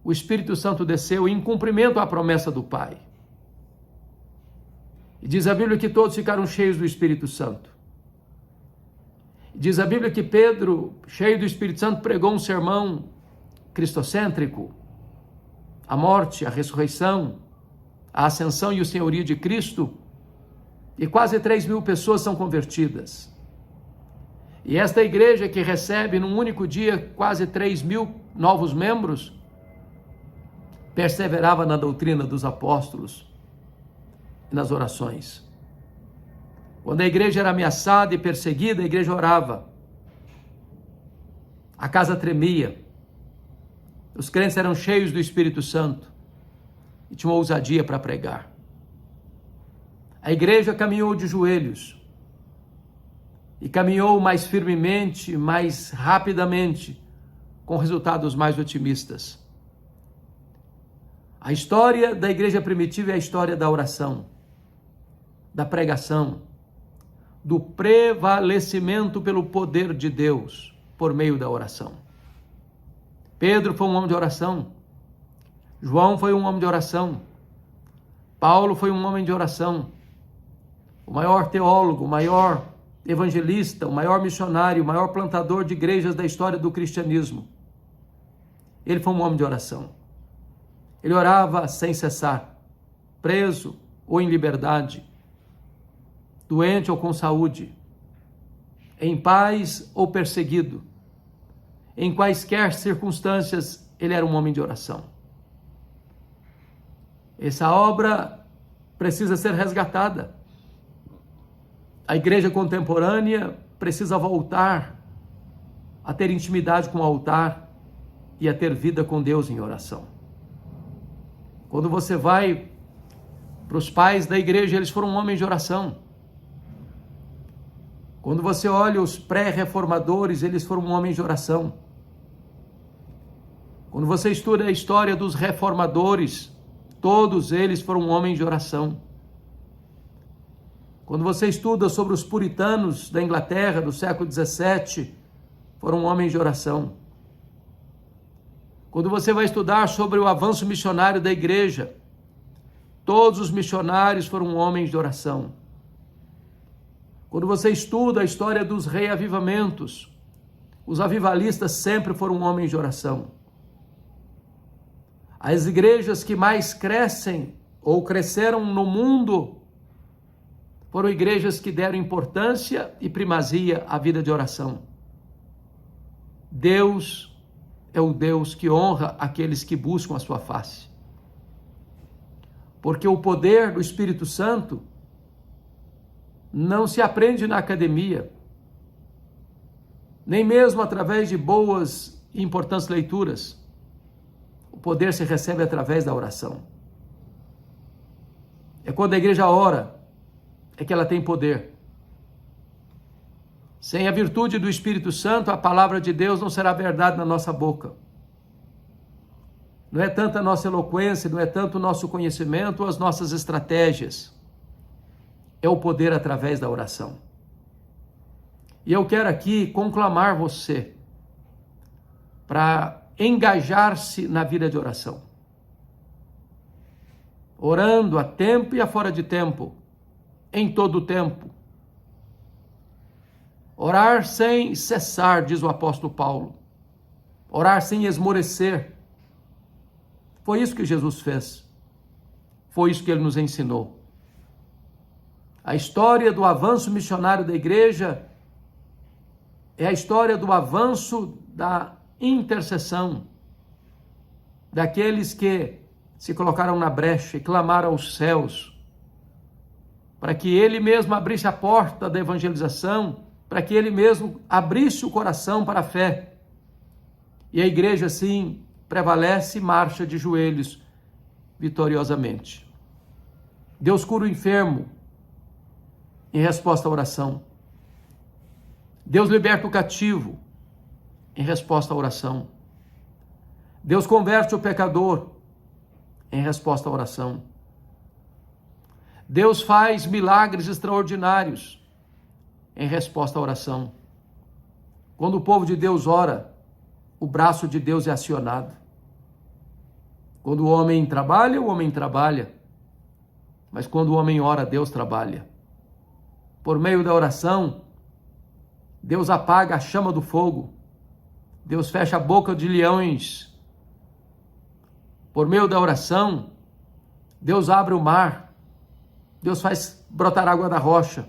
o Espírito Santo desceu em cumprimento à promessa do Pai. E diz a Bíblia que todos ficaram cheios do Espírito Santo. Diz a Bíblia que Pedro, cheio do Espírito Santo, pregou um sermão cristocêntrico, a morte, a ressurreição, a ascensão e o senhorio de Cristo, e quase 3.000 pessoas são convertidas. E esta igreja que recebe num único dia quase 3.000 novos membros, perseverava na doutrina dos apóstolos e nas orações. Quando a igreja era ameaçada e perseguida, a igreja orava. A casa tremia. Os crentes eram cheios do Espírito Santo e tinham ousadia para pregar. A igreja caminhou de joelhos e caminhou mais firmemente, mais rapidamente, com resultados mais otimistas. A história da igreja primitiva é a história da oração, da pregação, do prevalecimento pelo poder de Deus por meio da oração. Pedro foi um homem de oração. João foi um homem de oração. Paulo foi um homem de oração. O maior teólogo, o maior evangelista, o maior missionário, o maior plantador de igrejas da história do cristianismo. Ele foi um homem de oração. Ele orava sem cessar, preso ou em liberdade, doente ou com saúde, em paz ou perseguido, em quaisquer circunstâncias, ele era um homem de oração. Essa obra precisa ser resgatada. A igreja contemporânea precisa voltar a ter intimidade com o altar e a ter vida com Deus em oração. Quando você vai para os pais da igreja, eles foram homens de oração. Quando você olha os pré-reformadores, eles foram homens de oração. Quando você estuda a história dos reformadores, todos eles foram homens de oração. Quando você estuda sobre os puritanos da Inglaterra do século XVII, foram homens de oração. Quando você vai estudar sobre o avanço missionário da igreja, todos os missionários foram homens de oração. Quando você estuda a história dos reavivamentos, os avivalistas sempre foram homens de oração. As igrejas que mais crescem ou cresceram no mundo foram igrejas que deram importância e primazia à vida de oração. Deus é o Deus que honra aqueles que buscam a sua face. Porque o poder do Espírito Santo não se aprende na academia, nem mesmo através de boas e importantes leituras. O poder se recebe através da oração. É quando a igreja ora, é que ela tem poder. Sem a virtude do Espírito Santo, a palavra de Deus não será verdade na nossa boca. Não é tanto a nossa eloquência, não é tanto o nosso conhecimento ou as nossas estratégias. É o poder através da oração. E eu quero aqui conclamar você para engajar-se na vida de oração. Orando a tempo e a fora de tempo, em todo o tempo. Orar sem cessar, diz o apóstolo Paulo. Orar sem esmorecer. Foi isso que Jesus fez. Foi isso que ele nos ensinou. A história do avanço missionário da igreja é a história do avanço da intercessão, daqueles que se colocaram na brecha e clamaram aos céus, para que ele mesmo abrisse a porta da evangelização, para que ele mesmo abrisse o coração para a fé. E a igreja, assim, prevalece e marcha de joelhos vitoriosamente. Deus cura o enfermo em resposta à oração. Deus liberta o cativo em resposta à oração. Deus converte o pecador em resposta à oração. Deus faz milagres extraordinários em resposta à oração. Quando o povo de Deus ora, o braço de Deus é acionado. Quando o homem trabalha. Mas quando o homem ora, Deus trabalha. Por meio da oração, Deus apaga a chama do fogo. Deus fecha a boca de leões. Por meio da oração, Deus abre o mar. Deus faz brotar água da rocha.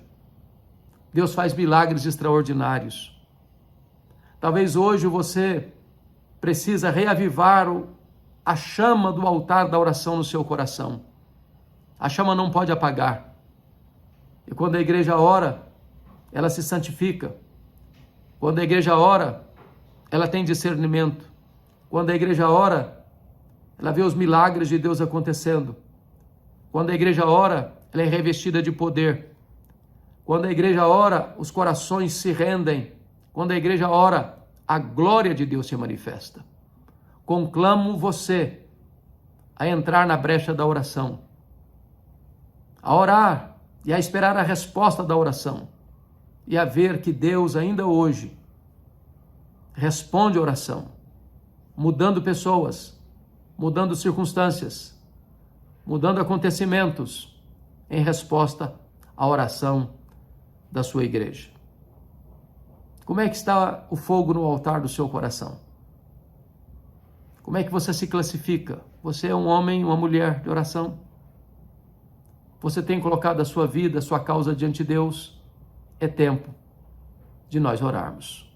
Deus faz milagres extraordinários. Talvez hoje você precisa reavivar a chama do altar da oração no seu coração. A chama não pode apagar. E quando a igreja ora, ela se santifica. Quando a igreja ora, ela tem discernimento. Quando a igreja ora, ela vê os milagres de Deus acontecendo. Quando a igreja ora, ela é revestida de poder. Quando a igreja ora, os corações se rendem. Quando a igreja ora, a glória de Deus se manifesta. Conclamo você a entrar na brecha da oração, a orar e a esperar a resposta da oração, e a ver que Deus ainda hoje responde a oração, mudando pessoas, mudando circunstâncias, mudando acontecimentos, em resposta à oração da sua igreja. Como é que está o fogo no altar do seu coração? Como é que você se classifica? Você é um homem, uma mulher de oração? Você tem colocado a sua vida, a sua causa diante de Deus? É tempo de nós orarmos.